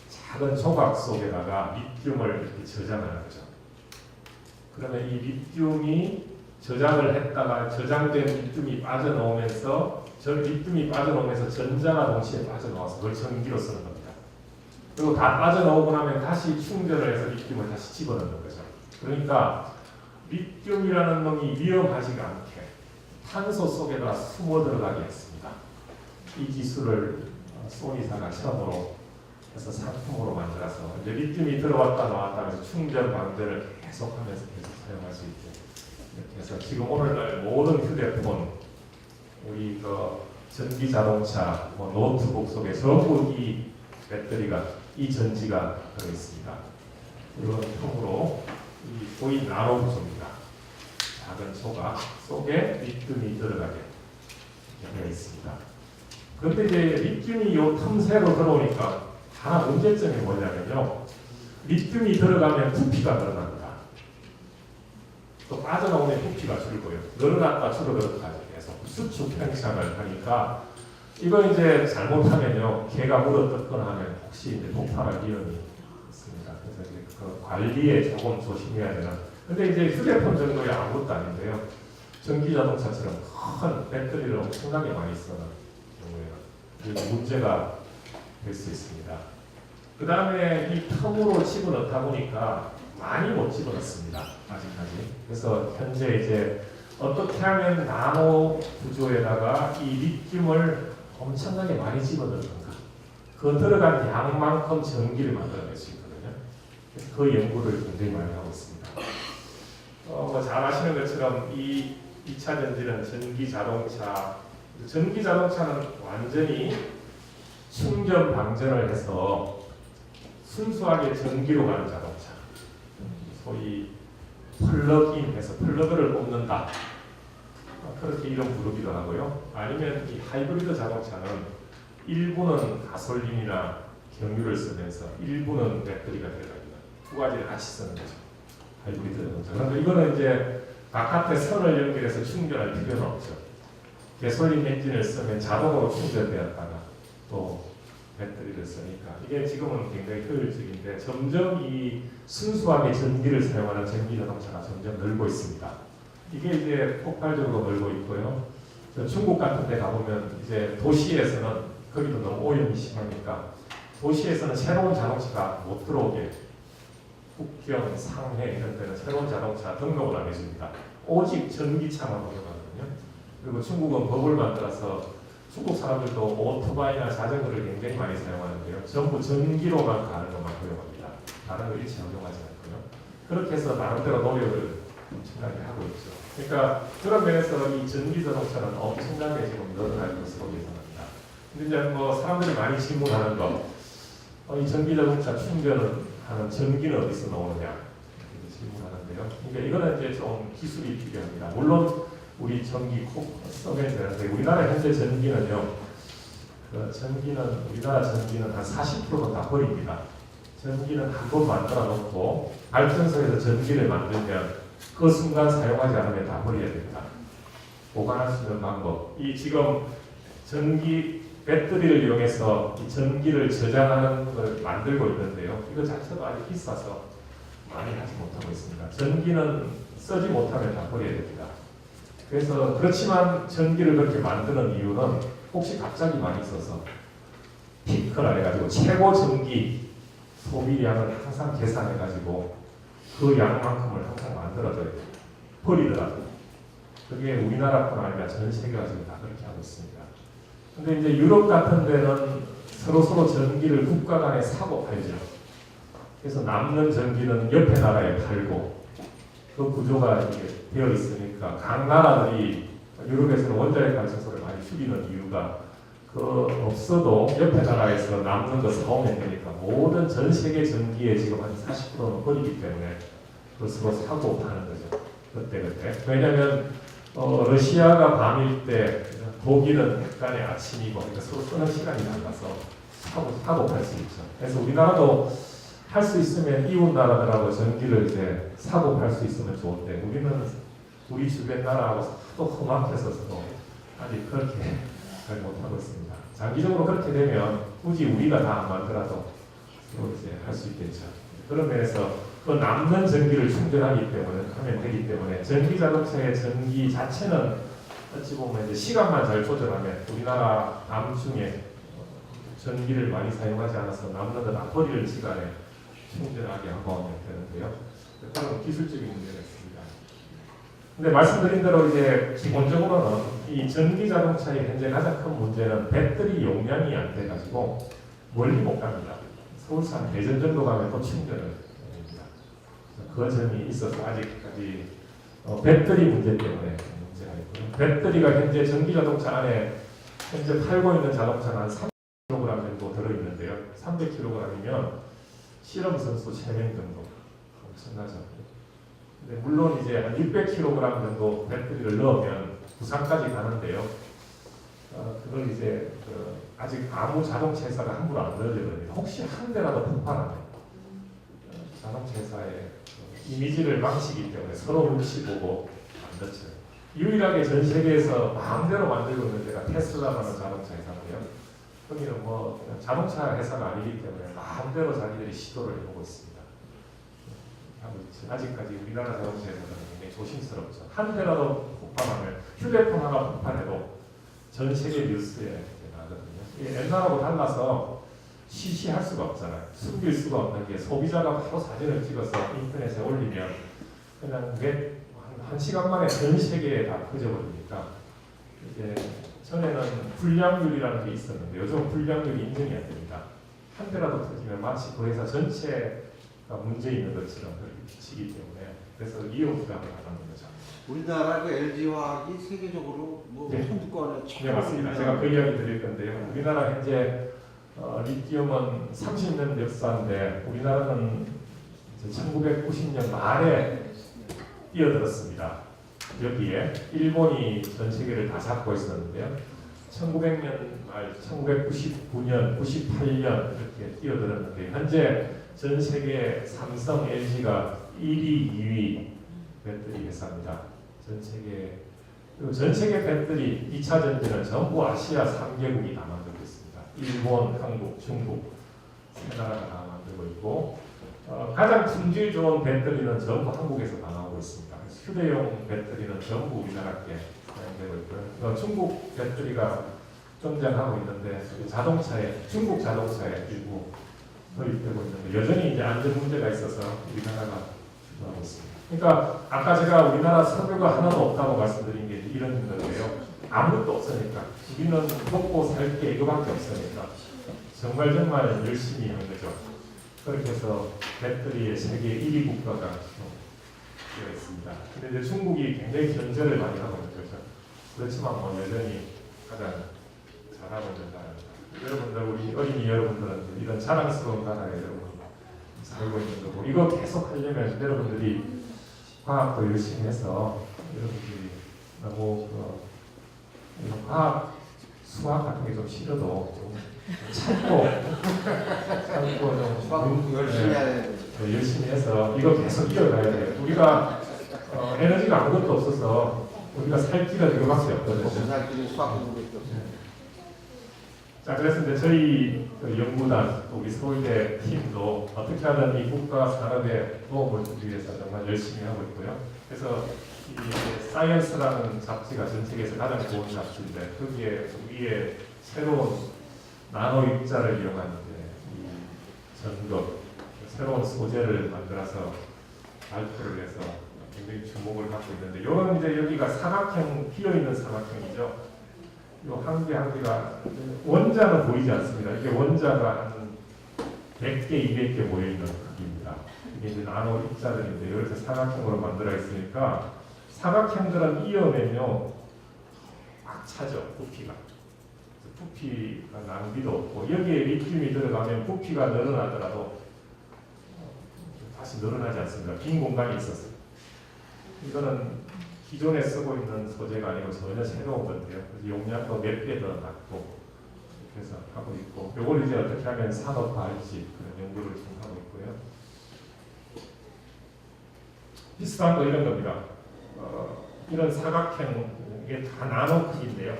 작은 조각 속에다가 리튬을 이렇게 저장하는 거죠. 그러면 이 리튬이 저장을 했다가 저장된 리튬이 빠져나오면서 전자가 동시에 빠져나와서 그걸 전기로 쓰는 겁니다. 그리고 다 빠져나오고 나면 다시 충전을 해서 리튬을 다시 집어넣는 거죠. 그러니까 리튬이라는 놈이 위험하지가 않게 탄소 속에다 숨어 들어가게 했습니다. 이 기술을 소니사가 처음으로 해서 상품으로 만들어서 이제 리튬이 들어왔다 나왔다 해서 충전 방전을 계속하면서 계속 사용할 수 있게 이렇게 해서 지금 오늘날 모든 휴대폰, 우리 그 전기 자동차, 노트북 속에 전부 이 배터리가 이 전지가 들어 있습니다. 이런 통으로 이 소위 나노 구조입니다. 작은 조각 속에 리튬이 들어가게 되어 있습니다. 그런데 이제 리튬이 요 틈새로 들어오니까 하나 문제점이 뭐냐면요. 리튬이 들어가면 부피가 늘어납니다. 또 빠져나오면 부피가 줄고요. 늘어났다 줄어들었다 계속 수축 현상을 하니까 이거 이제 잘못하면요, 개가 물어뜯거나 하면 혹시 이제 폭발할 위험이 있습니다. 그래서 이제 그 관리에 조금 조심해야 되는. 근데 이제 휴대폰 정도의 아무것도 아닌데요. 전기 자동차처럼 큰 배터리를 엄청나게 많이 쓰는 경우에는 문제가 될 수 있습니다. 그 다음에 이 텀으로 집어넣다 보니까 많이 못 집어넣습니다. 아직까지. 그래서 현재 이제 어떻게 하면 나노 구조에다가 이 리튬을 엄청나게 많이 집어넣을 건가. 그 들어간 양만큼 전기를 만들어낼 수 있거든요. 그래서 그 연구를 굉장히 많이 하고 있습니다. 잘 아시는 것처럼 이 2차 전지는 전기 자동차. 전기 자동차는 완전히 충전 방전을 해서 순수하게 전기로 가는 자동차. 소위 플러그인해서 플러그를 꼽는다. 그렇게 이름 부르기도 하고요. 아니면 이 하이브리드 자동차는 일부는 가솔린이나 경유를 쓰면서 일부는 배터리가 들어갑니다. 두 가지를 같이 쓰는 거죠. 하이브리드 자동차. 그런데 이거는 이제 바깥에 선을 연결해서 충전할 필요는 없죠. 가솔린 엔진을 쓰면 자동으로 충전되었다가 또 배터리를 쓰니까 이게 지금은 굉장히 효율적인데 점점 이 순수하게 전기를 사용하는 전기 자동차가 점점 늘고 있습니다. 이게 이제 폭발적으로 늘고 있고요. 중국 같은 데 가보면 이제 도시에서는 거기도 너무 오염이 심하니까 도시에서는 새로운 자동차가 못 들어오게 북경, 상해 이런 데는 새로운 자동차 등록을 안 해줍니다. 오직 전기차만 허용하거든요. 그리고 중국은 법을 만들어서 중국 사람들도 오토바이나 자전거를 굉장히 많이 사용하는데요. 전부 전기로만 가는 것만 허용합니다. 다른 거 일체 허용하지 않고요. 그렇게 해서 나름대로 노력을 엄청나게 하고 있죠. 그러니까 그런 면에서 이 전기 자동차는 엄청나게 지금 늘어날 것으로 예상합니다. 근데 이제 뭐 사람들이 많이 질문하는 거, 이 전기 자동차 충전을 하는 전기는 어디서 나오느냐 이렇게 질문하는데요. 그러니까 이거는 이제 좀 기술이 필요합니다. 물론 우리 전기 콕 써면 되는데 우리나라 현재 전기는요. 우리나라 전기는 한 40%는 다 버립니다. 전기는 한 번 만들어 놓고 발전소에서 전기를 만들면 그 순간 사용하지 않으면 다 버려야 됩니다. 보관할 수 있는 방법. 이 지금 전기 배터리를 이용해서 이 전기를 저장하는 걸 만들고 있는데요. 이거 자체도 아주 비싸서 많이 하지 못하고 있습니다. 전기는 쓰지 못하면 다 버려야 됩니다. 그래서 그렇지만 전기를 그렇게 만드는 이유는 혹시 갑자기 많이 써서 피크라 해가지고 최고 전기 소비량을 항상 계산해가지고 그 양만큼을 항상 만들어줘야 돼요. 버리더라도. 그게 우리나라뿐 아니라 전 세계가 지금 다 그렇게 하고 있습니다. 근데 이제 유럽 같은 데는 서로 전기를 국가 간에 사고 팔죠. 그래서 남는 전기는 옆에 나라에 팔고 그 구조가 이렇게 되어 있으니까 각 나라들이 유럽에서는 원자력 발전소를 많이 줄이는 이유가 그 없어도 옆에 나라에서 남는 거 사오면 되니까 모든 전 세계 전기에 지금 한 40%는 버리기 때문에 그것으로 사고 파는 거죠. 그때. 왜냐하면 러시아가 밤일 때 독일은 약간의 아침이고 그러니까 서로 쓰는 시간이 달라서 사고 팔 수 있죠. 그래서 우리나라도 할 수 있으면 이웃 나라들하고 전기를 이제 사고 팔 수 있으면 좋은데 우리는 우리 주변 나라하고 또 험악해서도 아직 그렇게 잘 못하고 있습니다. 장기적으로 그렇게 되면 굳이 우리가 다 안 만들어도 이제 할 수 있겠죠. 그런 면에서 그 남는 전기를 충전하기 때문에 하면 되기 때문에 전기 자동차의 전기 자체는 어찌 보면 이제 시간만 잘 조절하면 우리나라 남중에 전기를 많이 사용하지 않아서 남는 거 다 버리는 시간에 충전하게 하고 하면 되는데요. 그런 기술적인 문제가 있습니다. 근데 말씀드린 대로 이제 기본적으로는 이 전기 자동차의 현재 가장 큰 문제는 배터리 용량이 안 돼가지고 멀리 못 갑니다. 서울서 한 대전 정도 가면 또 충전을 됩니다. 그 점이 있어서 아직까지 배터리 문제 때문에 문제가 있고요. 배터리가 현재 전기 자동차 안에 현재 팔고 있는 자동차는 한 3kg 정도 들어있는데요. 300kg이면 실험 선수 3명 정도 엄청나죠. 근데 물론 이제 한 600kg 정도 배터리를 넣으면 부산까지 가는데요. 그걸 이제 아직 아무 자동차 회사가 함부로 안 넣으려고 합니다. 혹시 한 대라도 폭발하면 자동차 회사의 이미지를 망치기 때문에 서로 눈치 보고 만들죠. 유일하게 전 세계에서 마음대로 만들고 있는 데가 테슬라라는 자동차 회사고요. 거기는 뭐 그냥 자동차 회사가 아니기 때문에 마음대로 자기들이 시도를 해보고 있습니다. 하고 있지. 아직까지 우리나라 자동차 회사는 굉장히 조심스럽죠. 한 대라도 폭발하면 휴대폰 하나 폭발해도 전 세계 뉴스에 나거든요. 옛날하고 달라서 시시할 수가 없잖아요. 숨길 수가 없는 게 소비자가 바로 사진을 찍어서 인터넷에 올리면 그냥 한 시간 만에 전 세계에 다 퍼져버리니까 이제 전에는 불량률이라는 게 있었는데 요즘은 불량률이 인정이 안 됩니다. 한 대라도 터지면 마치 그 회사 전체가 문제 있는 것처럼 그렇게 비치기 때문에 그래서 이용 부담을 안 하는 거죠. 우리나라 그 LG화학이 세계적으로 뭐 네. 선두권에 네, 맞습니다. 제가 그 이야기 드릴 건데요. 우리나라 현재 리튬은 30년 역사인데 우리나라는 1990년 말에 뛰어들었습니다. 여기에 일본이 전 세계를 다 잡고 있었는데요. 1900년 말, 1999년, 98년 이렇게 뛰어들었는데 현재 전 세계 삼성, LG가 1위, 2위 배터리 회사입니다. 전 세계 배터리 2차 전지는 전부 아시아 3개국이 다 만들고 있습니다. 일본, 한국, 중국 세 나라가 다 만들고 있고 가장 품질 좋은 배터리는 전부 한국에서 다 나오고 있습니다. 휴대용 배터리는 전부 우리나라께 사용되고 있고요. 중국 배터리가 등장하고 있는데 중국 자동차에 일부 도입되고 있는데 여전히 이제 안전 문제가 있어서 우리나라가 주도하고 있습니다. 그러니까 아까 제가 우리나라 석유가 하나도 없다고 말씀드린 게 이런 건데요. 아무것도 없으니까 우리는 먹고 살 게 이거밖에 없으니까 정말 열심히 하는 거죠. 그렇게 해서 배터리의 세계 1위 국가가 되어 있습니다. 근데 이제 중국이 굉장히 견제를 많이 하고 있는 거죠. 그렇지만 뭐 여전히 가장 잘하고 있는 나라입니다. 여러분들 우리 어린이 여러분들은 이런 자랑스러운 나라에 여러분 살고 있는 거고 이거 계속 하려면 여러분들이 과학도 열심히 해서 여러분들이 너무 이런 과학 수학 같은 게 좀 싫어도 좀 참고 좀 수학 열심히 해야 되는 열심히 해서 이거 계속 이어가야 돼요. 우리가 에너지가 아무것도 없어서 우리가 살 길은 이거밖에 없거든요. 살길이 수학 공부밖에 없어요. 자, 그래서 이제 저희 연구단, 우리 서울대 팀도 어떻게 하든 이 국가 산업에 도움을 주기 위해서 정말 열심히 하고 있고요. 그래서 이 사이언스라는 잡지가 전 세계에서 가장 좋은 잡지인데 거기에 위에 새로운 나노 입자를 이용한 이 전극, 새로운 소재를 만들어서 발표를 해서 굉장히 주목을 받고 있는데 이런 이제 여기가 사각형 비어있는 사각형이죠. 요 한 개 한 개가 원자는 보이지 않습니다. 이게 원자가 한 100개, 200개 모여 있는 크기입니다. 이게 이제 나노 입자들인데 이렇게 사각형으로 만들어 있으니까 사각형들은 이어내면요 막 차죠. 부피가 낭비도 없고 여기에 리튬이 들어가면 부피가 늘어나더라도 다시 늘어나지 않습니다. 빈 공간이 있었어요. 이거는 기존에 쓰고 있는 소재가 아니고 전혀 새로운 건데요. 그래서 용량도 몇 배 더 낮고 이렇게 해서 하고 있고 이걸 이제 어떻게 하면 산업화할지 그런 연구를 지금 하고 있고요. 비슷한 거 이런 겁니다. 이런 사각형 이게 다 나노 크기인데요.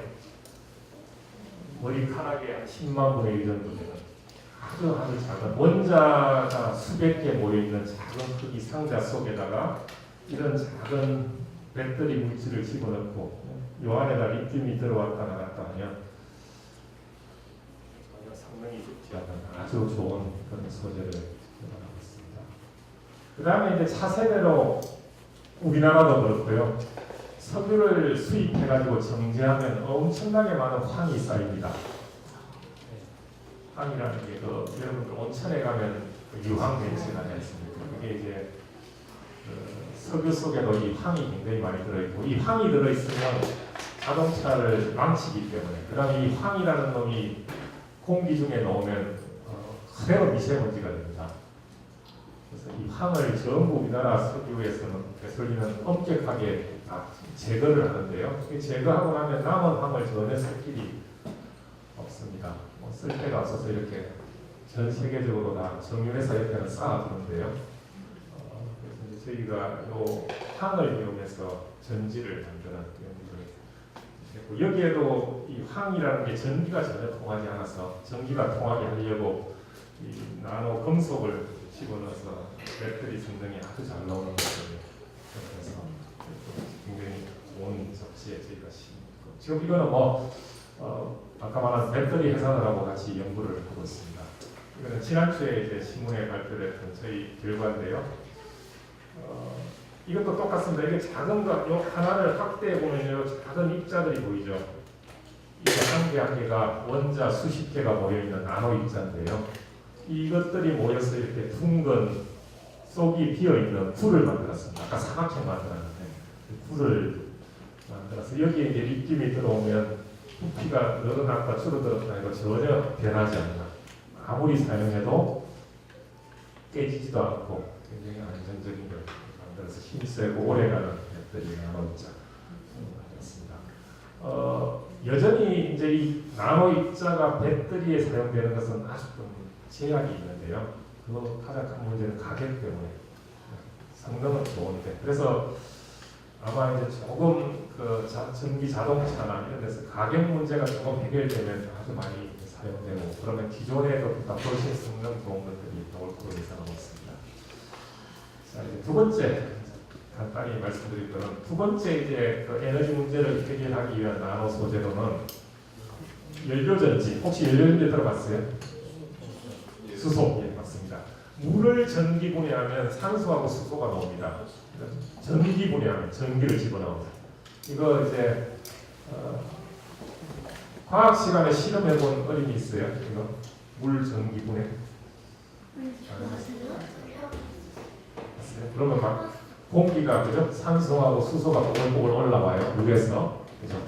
머리카락의 한 10만 분의 1 정도 되는 아주 작은 원자가 수백 개 모여있는 작은 크기 상자 속에다가 이런 작은 배터리 물질을 집어넣고 이 안에다 리튬이 들어왔다 나갔다 하면 성능이 좋지 않은 아주 좋은 그런 소재를 개발하고 있습니다. 그 다음에 이제 차세대로 우리나라도 그렇고요. 석유를 수입해가지고 정제하면 엄청나게 많은 황이 쌓입니다. 황이라는 게 여러분들 온천에 가면 유황 벤치가 하지 않습니까? 그게 이제 석유 속에도 이 황이 굉장히 많이 들어있고 이 황이 들어있으면 자동차를 망치기 때문에 그 다음에 이 황이라는 놈이 공기 중에 넣으면 그대로 미세먼지가 됩니다. 그래서 이 황을 전부 우리나라 석유에서는 가솔린은 엄격하게 다 제거를 하는데요. 제거하고 나면 남은 황을 전혀 쓸 길이 없습니다. 쓸 데가 없어서 이렇게 전 세계적으로 다 정유회사 옆에는 쌓아두는데요. 저희가 요 황을 이용해서 전지를 만드는 연구를 했고, 여기에도 이 황이라는 게 전기가 전혀 통하지 않아서 전기가 통하게 하려고 이 나노 금속을 집어넣어서 배터리 성능이 아주 잘 나오는 것을 그래서 굉장히 좋은 접시에 저희가 심고, 지금 이거는 아까 말한 배터리 해산하고 같이 연구를 하고 있습니다. 이거는 지난주에 이제 신문에 발표됐던 저희 결과인데요. 이것도 똑같습니다. 이게 작은 것, 요 하나를 확대해 보면요, 작은 입자들이 보이죠. 이게 한 개 한 개가 원자 수십 개가 모여 있는 나노 입자인데요. 이것들이 모여서 이렇게 둥근 속이 비어 있는 굴을 만들었습니다. 아까 사각형 만들었는데 그 굴을 만들어서 여기에 이제 입김이 들어오면 부피가 늘어났다 줄어들었다 이거 전혀 변하지 않나. 아무리 사용해도 깨지지도 않고 굉장히 안정적인 걸 만들어서 힘세고 오래가는 배터리 나노 입자 만들었습니다. 여전히 이제 이 나노 입자가 배터리에 사용되는 것은 아주 좀 제약이 있는데요. 그 가장 큰 문제는 가격 때문에. 성능은 좋은데, 그래서 아마 이제 조금 그 전기 자동차나 이런 데서 가격 문제가 조금 해결되면 아주 많이 사용되고, 그러면 기존에도 보다 훨씬 성능 좋은 것들이 나올 거로 예상하고 있습니다. 자, 이제 두 번째 간단히 말씀드릴 거는, 두 번째 이제 그 에너지 문제를 해결하기 위한 나노 소재로는 연료전지. 혹시 연료전지 들어봤어요? 수소, 예, 맞습니다. 물을 전기 분해하면 산소하고 수소가 나옵니다. 전기 분해하면 전기를 집어넣습니다. 이거 이제 과학 시간에 실험해본 어린이 있어요? 이거 물 전기 분해. 그러면 막 공기가 그죠? 산소하고 수소가 보글보글 올라와요. 물에서 그죠?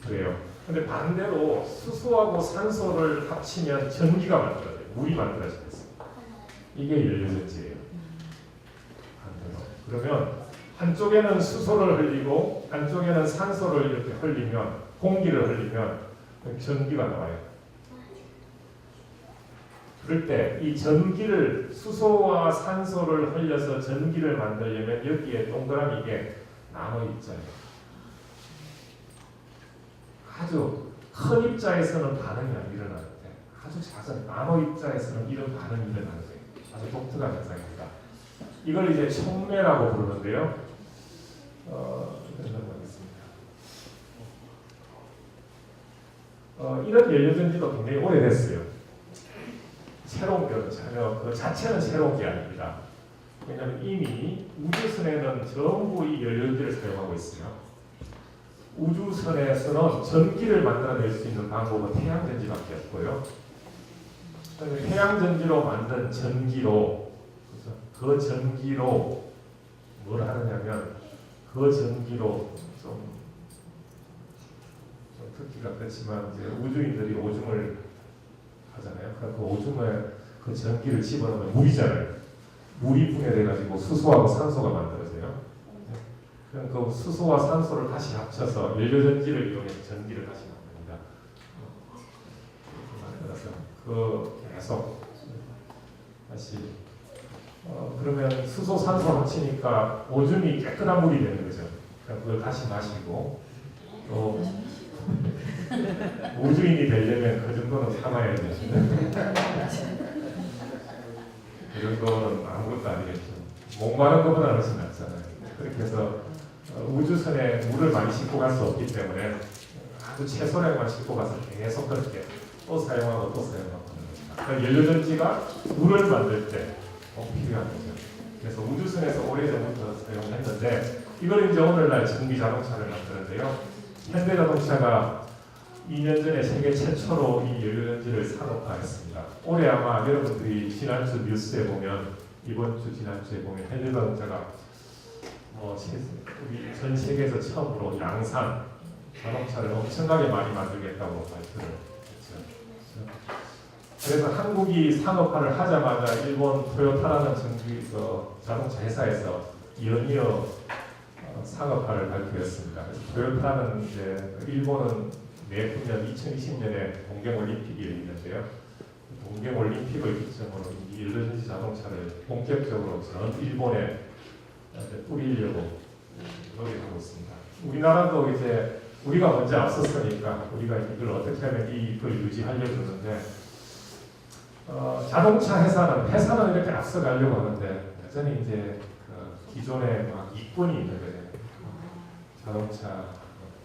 그래요. 근데 반대로 수소하고 산소를 합치면 전기가 만들어져요. 물이 만들어집니다. 이게 연료전지예요. 반대로. 그러면 한쪽에는 수소를 흘리고 한쪽에는 산소를 이렇게 흘리면, 공기를 흘리면 전기가 나와요. 그럴 때 이 전기를, 수소와 산소를 흘려서 전기를 만들려면 여기에 동그라미 이게 나노 입자예요. 아주 큰 입자에서는 반응이 안 일어나는데 아주 작은 나노 입자에서는 이런 반응이 일어나는 거예요. 아주 독특한 현상입니다. 이걸 이제 촉매라고 부르는데요. 이런 넘어가겠습니다. 이런 연료전지도 굉장히 오래됐어요. 새로운 게 전혀 그 자체는 새로운 게 아닙니다. 왜냐하면 이미 우주선에는 전부 이 연료전지를 사용하고 있어요. 우주선에서는 전기를 만들어낼 수 있는 방법은 태양전지밖에 없고요. 태양전지로 만든 전기로, 그 전기로 뭘 하느냐면, 그 전기로 좀 듣기가 그렇지만 이제 우주인들이 오줌을 하잖아요. 그 오줌에 그 전기를 집어넣으면 물이잖아요. 물이 분해돼가지고 수소하고 산소가 만들어져요. 그럼 그 수소와 산소를 다시 합쳐서 연료전지를 이용해서 전기를 다시 만듭니다. 만들어서 그 계속 다시 그러면 수소, 산소 합치니까 오줌이 깨끗한 물이 되는 거죠. 그럼 그걸 다시 마시고, 또 우주인이 되려면 그 정도는 참아야죠. 그 정도는 아무것도 아니겠죠. 목마른 것보다는 훨씬 낫잖아요. 그렇게 해서 우주선에 물을 많이 싣고 갈 수 없기 때문에 아주 최소량만 싣고 가서 계속 그렇게 또 사용하고 또 사용하고 하는 것입니다. 그러니까 연료전지가 물을 만들 때 꼭 필요한 거죠. 그래서 우주선에서 오래전부터 사용했는데, 이걸 이제 오늘날 전기 자동차를 만드는데요. 현대자동차가 2년 전에 세계 최초로 이 연료전지를 산업화했습니다. 올해 아마 여러분들이 지난주 뉴스에 보면, 이번 주 지난주에 보면 현대자동차가 우리 전 세계에서 처음으로 양산 자동차를 엄청나게 많이 만들겠다고 발표를 했죠. 그래서 한국이 산업화를 하자마자 일본 토요타라는 자동차 회사에서 연이어 상업화를 발표했습니다. 그래서 토요타는 이제 일본은 내후년 2020년에 동경올림픽이 열리는데요. 동경올림픽을 기점으로 이 연료전지 자동차를 본격적으로 전 일본에 이제 뿌리려고 노력하고 있습니다. 우리나라도 이제 우리가 먼저 앞섰으니까 우리가 이걸 어떻게 하면 이걸 유지하려고 그러는데 자동차 회사는 이렇게 앞서가려고 하는데 여전히 이제 그 기존에 막 이권이 있는 거예요. 자동차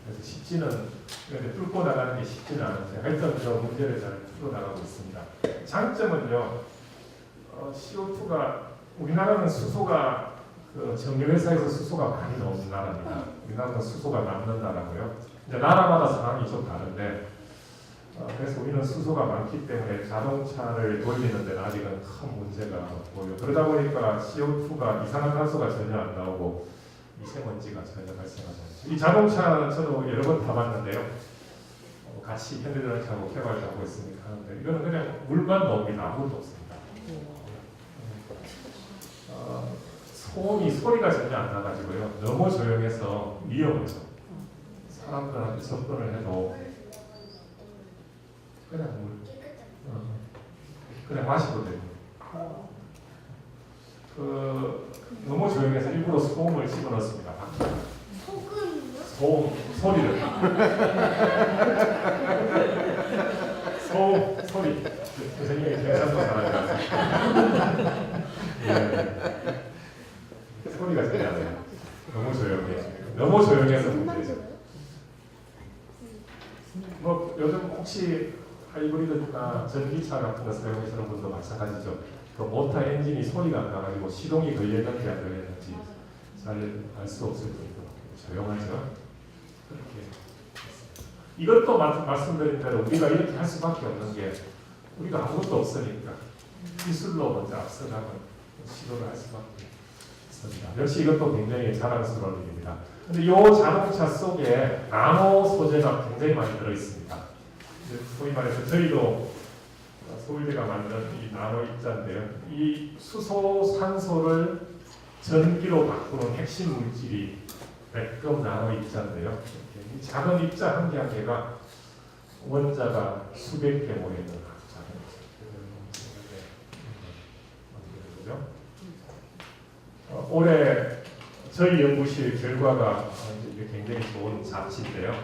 그래서 쉽지는 이렇게 뚫고 나가는 게 쉽지는 않은데 하여튼 저 문제를 잘 풀어나가고 있습니다. 장점은요, CO2가 우리나라는 수소가 그 정유회사에서 수소가 많이 나오는 나라입니다. 우리나라는 수소가 남는 나라고요. 이제 나라마다 상황이 좀 다른데 그래서 우리는 수소가 많기 때문에 자동차를 돌리는 데는 아직은 큰 문제가 없고요. 그러다 보니까 CO2가 이산화탄소가 전혀 안 나오고 미세먼지가 전혀 발생하지 않죠. 이 자동차는 저도 여러 번 타봤는데요. 같이 현대자동차하고 개발도 하고 있으니까 하는데 이거는 그냥 물만 나옵니다. 아무것도 없습니다. 소리가 전혀 안 나가지고요. 너무 조용해서 위험하죠. 사람들한테 접근을 해도 그냥 그냥 마시고 됩니다. 너무 조용해서 일부러 소음을 집어넣습니다. 소리를. 소리. 선생님이 경상도 사람이라서. 예. 소리가 전혀 안 나요. 너무 조용해서 문제죠. 뭐 요즘 혹시 하이브리드나 전기차 같은 거 사용하시는 분도 마찬가지죠. 그 모터 엔진이 소리가 안 나가지고 시동이 걸렸는지 안 걸렸는지 잘 알 수 없을 정도로 조용하죠. 그렇게 이것도 말씀드린 대로 우리가 이렇게 할 수밖에 없는 게 우리가 아무것도 없으니까 기술로 먼저 앞서가는 시도를 할 수밖에 없습니다. 역시 이것도 굉장히 자랑스러운 일입니다. 근데 이 자동차 속에 나노 소재가 굉장히 많이 들어 있습니다. 소위 말해서 저희도 서울대가 만든 이 나노 입자인데요. 이 수소, 산소를 전기로 바꾸는 핵심 물질이 백금 나노 입자인데요. 이 작은 입자 한 개 한 개가 원자가 수백 개 모여있는 아주 작은 입자. 올해 저희 연구실 결과가 굉장히 좋은 잡지인데요.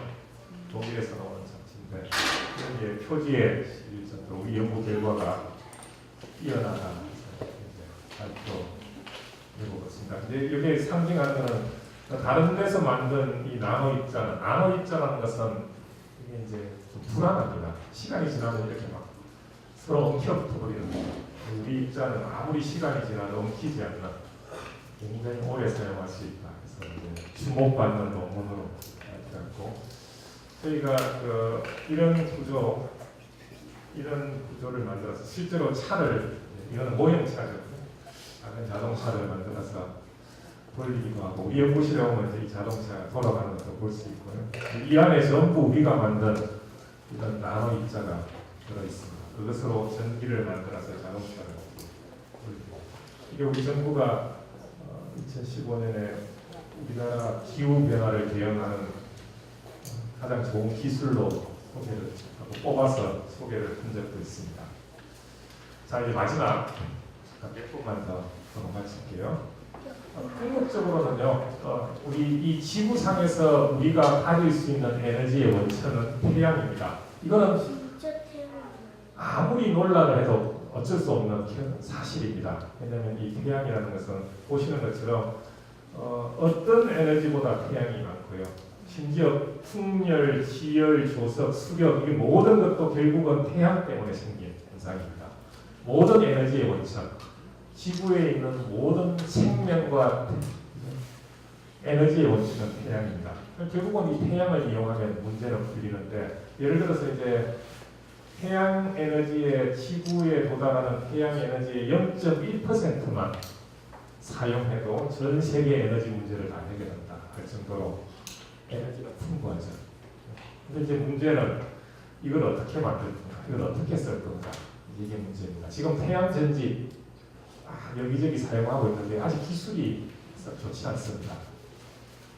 독일에서 나오는 잡지인데 여기에 표지에 실릴 정도로 우리 연구 결과가 뛰어나다 발표되고 있습니다. 근데 여기에 상징하는 다른 데서 만든 이 나노 입자라는 것은 이게 이제 좀 불안합니다. 시간이 지나면 이렇게 막 서로 엉켜붙어 버리는 거예요. 우리 입자는 아무리 시간이 지나도 엉키지 않는 굉장히 오래 사용할 수 있다. 그래서 이제 주목받는 논문으로 발표했고 저희가 이런 구조를 만들어서 실제로 차를 이거는 모형차죠. 작은 자동차를 만들어서 돌리기도 하고 이 연구실에 오면 이제 이 자동차가 돌아가는 것도 볼 수 있고요. 이 안에 전부 우리가 만든 이런 나노 입자가 들어 있습니다. 그것으로 전기를 만들어서 자동차를 돌리고 이게 우리 정부가 2015년에 우리나라 기후 변화를 대응하는 가장 좋은 기술로 소개를 하고 뽑아서 소개를 한 적도 있습니다. 자 이제 마지막 몇 분만 더 마칠게요. 궁극적으로는요, 우리 이 지구상에서 우리가 가질 수 있는 에너지의 원천은 태양입니다. 이거는 아무리 논란을 해도 어쩔 수 없는 사실입니다. 왜냐하면 이 태양이라는 것은 보시는 것처럼 어떤 에너지보다 태양이 많고요. 심지어 풍열, 지열, 조석, 수력 이 모든 것도 결국은 태양 때문에 생긴 현상입니다. 모든 에너지의 원천, 지구에 있는 모든 생명과 에너지의 원천은 태양입니다. 결국은 이 태양을 이용하면 문제는 풀리는데 예를 들어서 이제 태양 에너지의 지구에 도달하는 태양 에너지의 0.1%만 사용해도 전 세계 에너지 문제를 다 해결한다 할 정도로 에너지가 풍부하죠. 근데 이제 문제는 이걸 어떻게 만들 건가, 이걸 어떻게 쓸 건가 이게 문제입니다. 지금 태양 전지 여기저기 사용하고 있는데 아직 기술이 썩 좋지 않습니다.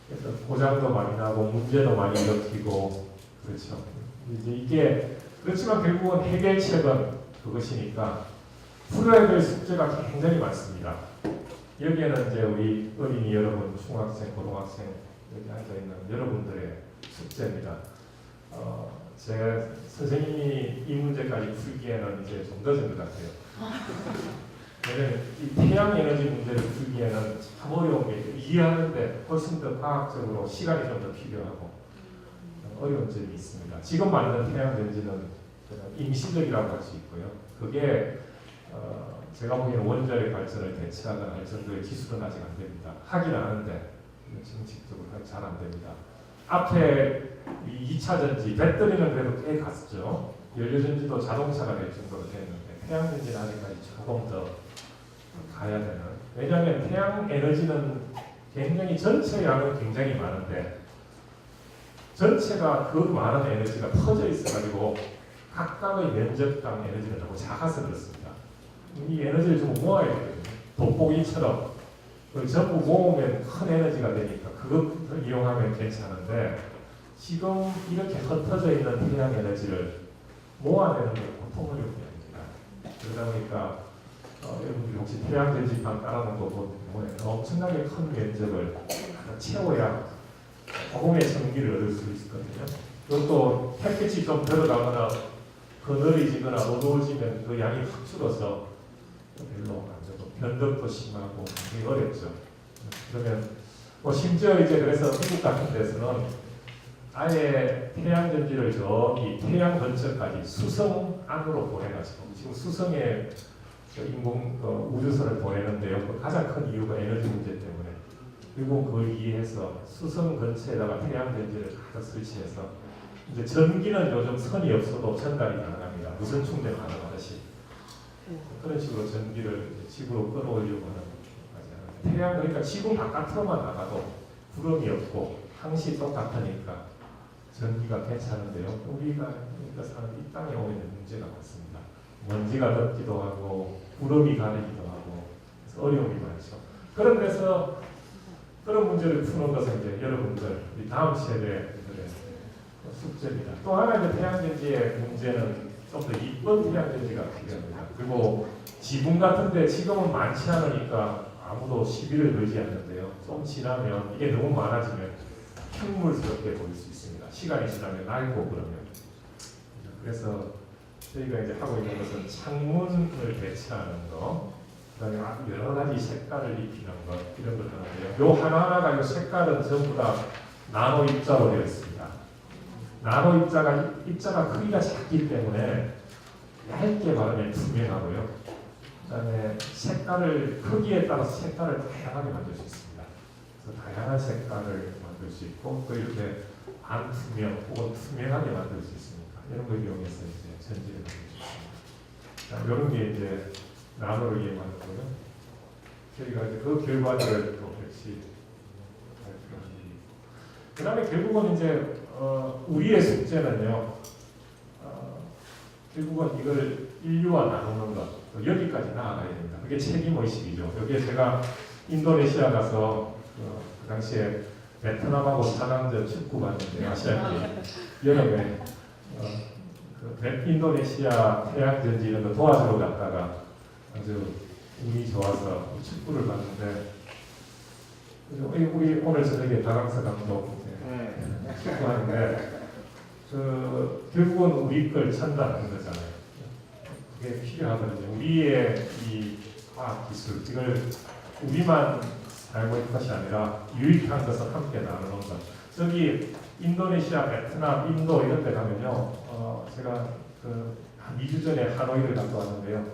그래서 고장도 많이 나고 문제도 많이 일으키고 그렇죠. 이제 이게 그렇지만 결국은 해결책은 그것이니까 풀어야 될 숙제가 굉장히 많습니다. 여기에는 이제 우리 어린이 여러분, 중학생, 고등학생 여기 앉아 있는 여러분들의 숙제입니다. 제 선생님이 이 문제까지 풀기에는 이제 좀 늦은 것 같아요. 왜냐면 이 태양 에너지 문제를 풀기에는 참 어려운 게 이해하는데 훨씬 더 과학적으로 시간이 좀 더 필요하고 어려운 점이 있습니다. 지금 만든 태양 전지는 임시적이라고 할 수 있고요. 그게 제가 보기에는 원자력 발전을 대체하거나 할 정도의 기술은 아직 안 됩니다. 하긴 하는데 정식적으로 잘 안 됩니다. 앞에 이 2차 전지, 배터리는 그래도 꽤 갔죠. 연료전지도 자동차가 될 정도로 됐는데 태양전지는 아직까지 조금 더 가야 되는. 왜냐하면 태양 에너지는 굉장히 전체 양은 굉장히 많은데 전체가 그 많은 에너지가 퍼져 있어가지고 각각의 면적당 에너지는 너무 작아서 그렇습니다. 이 에너지를 좀 모아야 되거든요. 돋보기처럼 전부 모으면 큰 에너지가 되니까 그것부터 이용하면 괜찮은데 지금 이렇게 흩어져 있는 태양 에너지를 모아내는 게 보통 어려운 게 아닙니다. 그러다 보니까 여러분들이 혹시 태양 전지판 깔아놓은 거 보면 엄청나게 큰 면적을 채워야 조금의 전기를 얻을 수 있거든요. 그것도 햇빛이 좀 들어가거나 그늘이지거나 어두워지면 그 양이 확 줄어서 별로 안 좋고 변덕도 심하고 되게 어렵죠. 그러면 심지어 이제 그래서 미국 같은 데서는 아예 태양 전지를 저기 태양 근처까지 수성 안으로 보내가지고 지금 수성에 인공 우주선을 보내는데요. 그 가장 큰 이유가 에너지 문제 때문에. 그리고 그걸 이해해서 수성 근처에다가 태양 전지를 가득 설치해서 이제 전기는 요즘 선이 없어도 전달이 가능합니다. 무선 충전 가능하듯이 그런 식으로 전기를 지구로 끌어올리려고 하는 거죠. 태양 그러니까 지구 바깥으로만 나가도 구름이 없고 항시 똑같으니까 전기가 괜찮은데요. 우리가 사는 이 땅에 오면 문제가 많습니다. 먼지가 덮기도 하고 구름이 가리기도 하고 그래서 어려움이 많죠. 그런 데서 그런 문제를 푸는 것은 이제 여러분들 이 다음 세대들의 숙제입니다. 또 하나 이제 태양전지의 문제는 좀 더 이쁜 태양전지가 필요합니다. 그리고 지붕 같은데 지금은 많지 않으니까 아무도 시비를 걸지 않는데요. 좀 지나면 이게 너무 많아지면 흉물스럽게 보일 수 있습니다. 시간이 지나면 낡고 그러면. 그래서 저희가 이제 하고 있는 것은 창문을 배치하는 거, 그다음에 여러 가지 색깔을 입히는 것 이런 걸 하는데요. 요 하나하나가 이 색깔은 전부 다 나노 입자로 되어 있습니다. 나노 입자가 크기가 작기 때문에 얇게 바르면 투명하고요. 그다음에 색깔을 크기에 따라서 색깔을 다양하게 만들 수 있습니다. 그래서 다양한 색깔을 만들 수 있고 또 이렇게 반투명 혹은 투명하게 만들 수 있으니까 이런 걸 이용해서 이제 전지를 만들 수 있습니다. 이런 게 이제 나노를 이용하는 거고요. 저희가 이제 그 결과들을 또 역시 발표합니다. 그 다음에 결국은 이제 우리의 숙제는요. 결국은 이걸 인류와 나누는 것 여기까지 나아가야 됩니다. 그게 책임의식이죠. 여기에 제가 인도네시아 가서 그 당시에 베트남하고 4강전 축구 봤는데 아시아게임 여름에 인도네시아 태양전지 이런 거 도와주러 갔다가 아주 운이 좋아서 축구를 봤는데 우리 오늘 저녁에 박항서 감독 축구하는데 결국은 우리 걸 찬다는 거잖아요. 그게 필요하거든요. 우리의 이 과학 기술 이걸 우리만 살고 있는 것이 아니라 유익한 것을 함께 나누는 것. 저기 인도네시아, 베트남, 인도 이런 데 가면요. 제가 한 2주 전에 하노이를 갔다 왔는데요.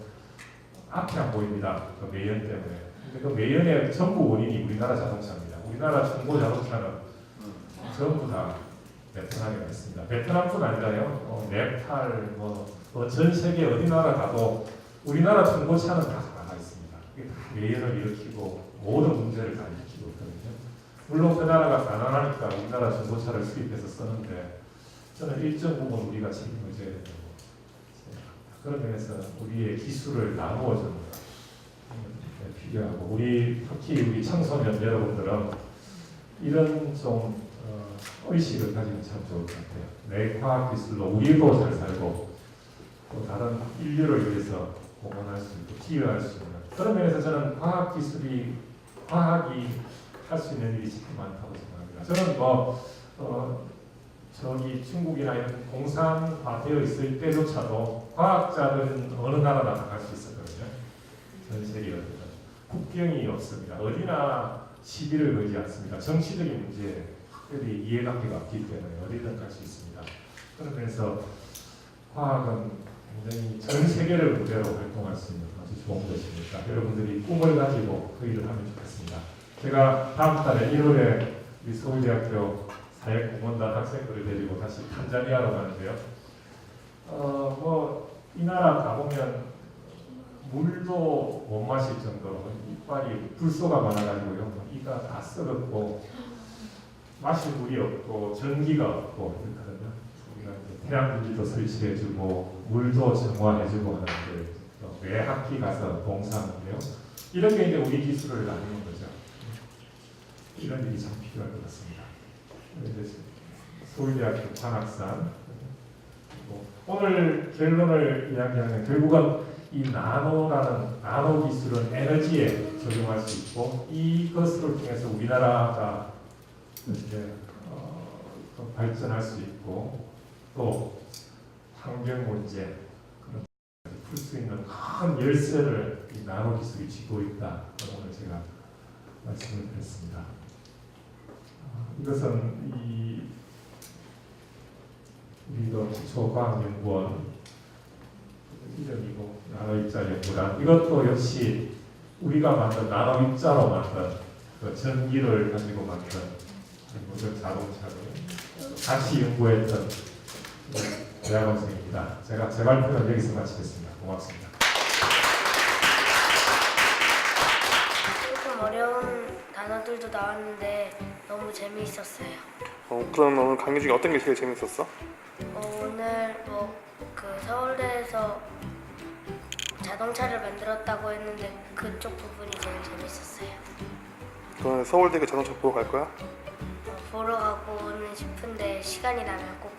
앞이 안 보입니다. 그 매연 때문에. 근데 그 매연의 전부 원인이 우리나라 자동차입니다. 우리나라 중고 자동차는 전부 다 베트남에 있습니다. 베트남뿐 아니라요. 네팔, 전 세계 어디 나라 가도 우리나라 중고차는 다 나가 있습니다. 이게 다 매연을 일으키고 모든 문제를 다 일으키고 있거든요. 물론 그 나라가 가난하니까 우리나라 중고차를 수입해서 쓰는데 저는 일정 부분 우리가 책임을 져야 된다고 생각합니다. 그런 면에서 우리의 기술을 나누어 주는 것 필요하고 특히 우리 청소년 여러분들은 이런 좀 의식을 가지면 참 좋을 것 같아요. 내 과학 기술로 우리도 잘 살고 또 다른 인류를 위해서 공헌할 수 있고 기여할 수 있는 그런 면에서 저는 과학 기술이 과학이 할 수 있는 일이 참 많다고 생각합니다. 저는 저기 중국이나 이런 공산화되어 있을 때조차도 과학자들은 어느 나라나 다 갈 수 있었거든요. 전 세계 어디나. 국경이 없습니다. 어디나 시비를 걸지 않습니다. 정치적인 문제들이 이해관계가 없기 때문에 어디든 갈 수 있습니다. 그런 면에서 과학은 굉장히 전 세계를 무대로 활동할 수 있는 아주 좋은 것이니까 여러분들이 꿈을 가지고 그 일을 하면 좋겠습니다. 제가 다음 달에 1월에 우리 서울대학교 사회공헌단 학생들을 데리고 다시 탄자니아로 가는데요. 이 나라 가보면 물도 못 마실 정도로 이빨이 불소가 많아가지고요. 이가 다 썩었고 마실 물이 없고 전기가 없고 이렇거든요. 우리가 이제 태양분지도 설치해주고 물도 정화해주고 하는데 매 학기 가서 봉사하는데요. 이런 게 이제 우리 기술을 나누는 거죠. 이런 일이 참 필요할 것 같습니다. 이제 서울대학교 관악산 오늘 결론을 이야기하면 결국은 이 나노 기술은 에너지에 적용할 수 있고 이것을 통해서 우리나라가 이제 또 발전할 수 있고 또 환경 문제 풀 수 있는 큰 열쇠를 이 나노 기술이 쥐고 있다. 오늘 제가 말씀을 드렸습니다. 이것은 우리도 기초과학연구원 이름이고 나노입자 연구단 이것도 역시 우리가 만든 나노입자로 만든 그 전기를 가지고 만든 모든 자동차를 같이 연구했던 대학원생입니다. 제가 제 발표는 여기서 마치겠습니다. 고맙습니다. 조금 어려운 단어들도 나왔는데 너무 재미있었어요. 그럼 오늘 강의 중에 어떤 게 제일 재밌었어? 오늘 그 서울대에서 자동차를 만들었다고 했는데 그쪽 부분이 제일 재밌었어요. 그러면 서울대교 자동차 보러 갈 거야? 보러 가고는 싶은데 시간이 나면 꼭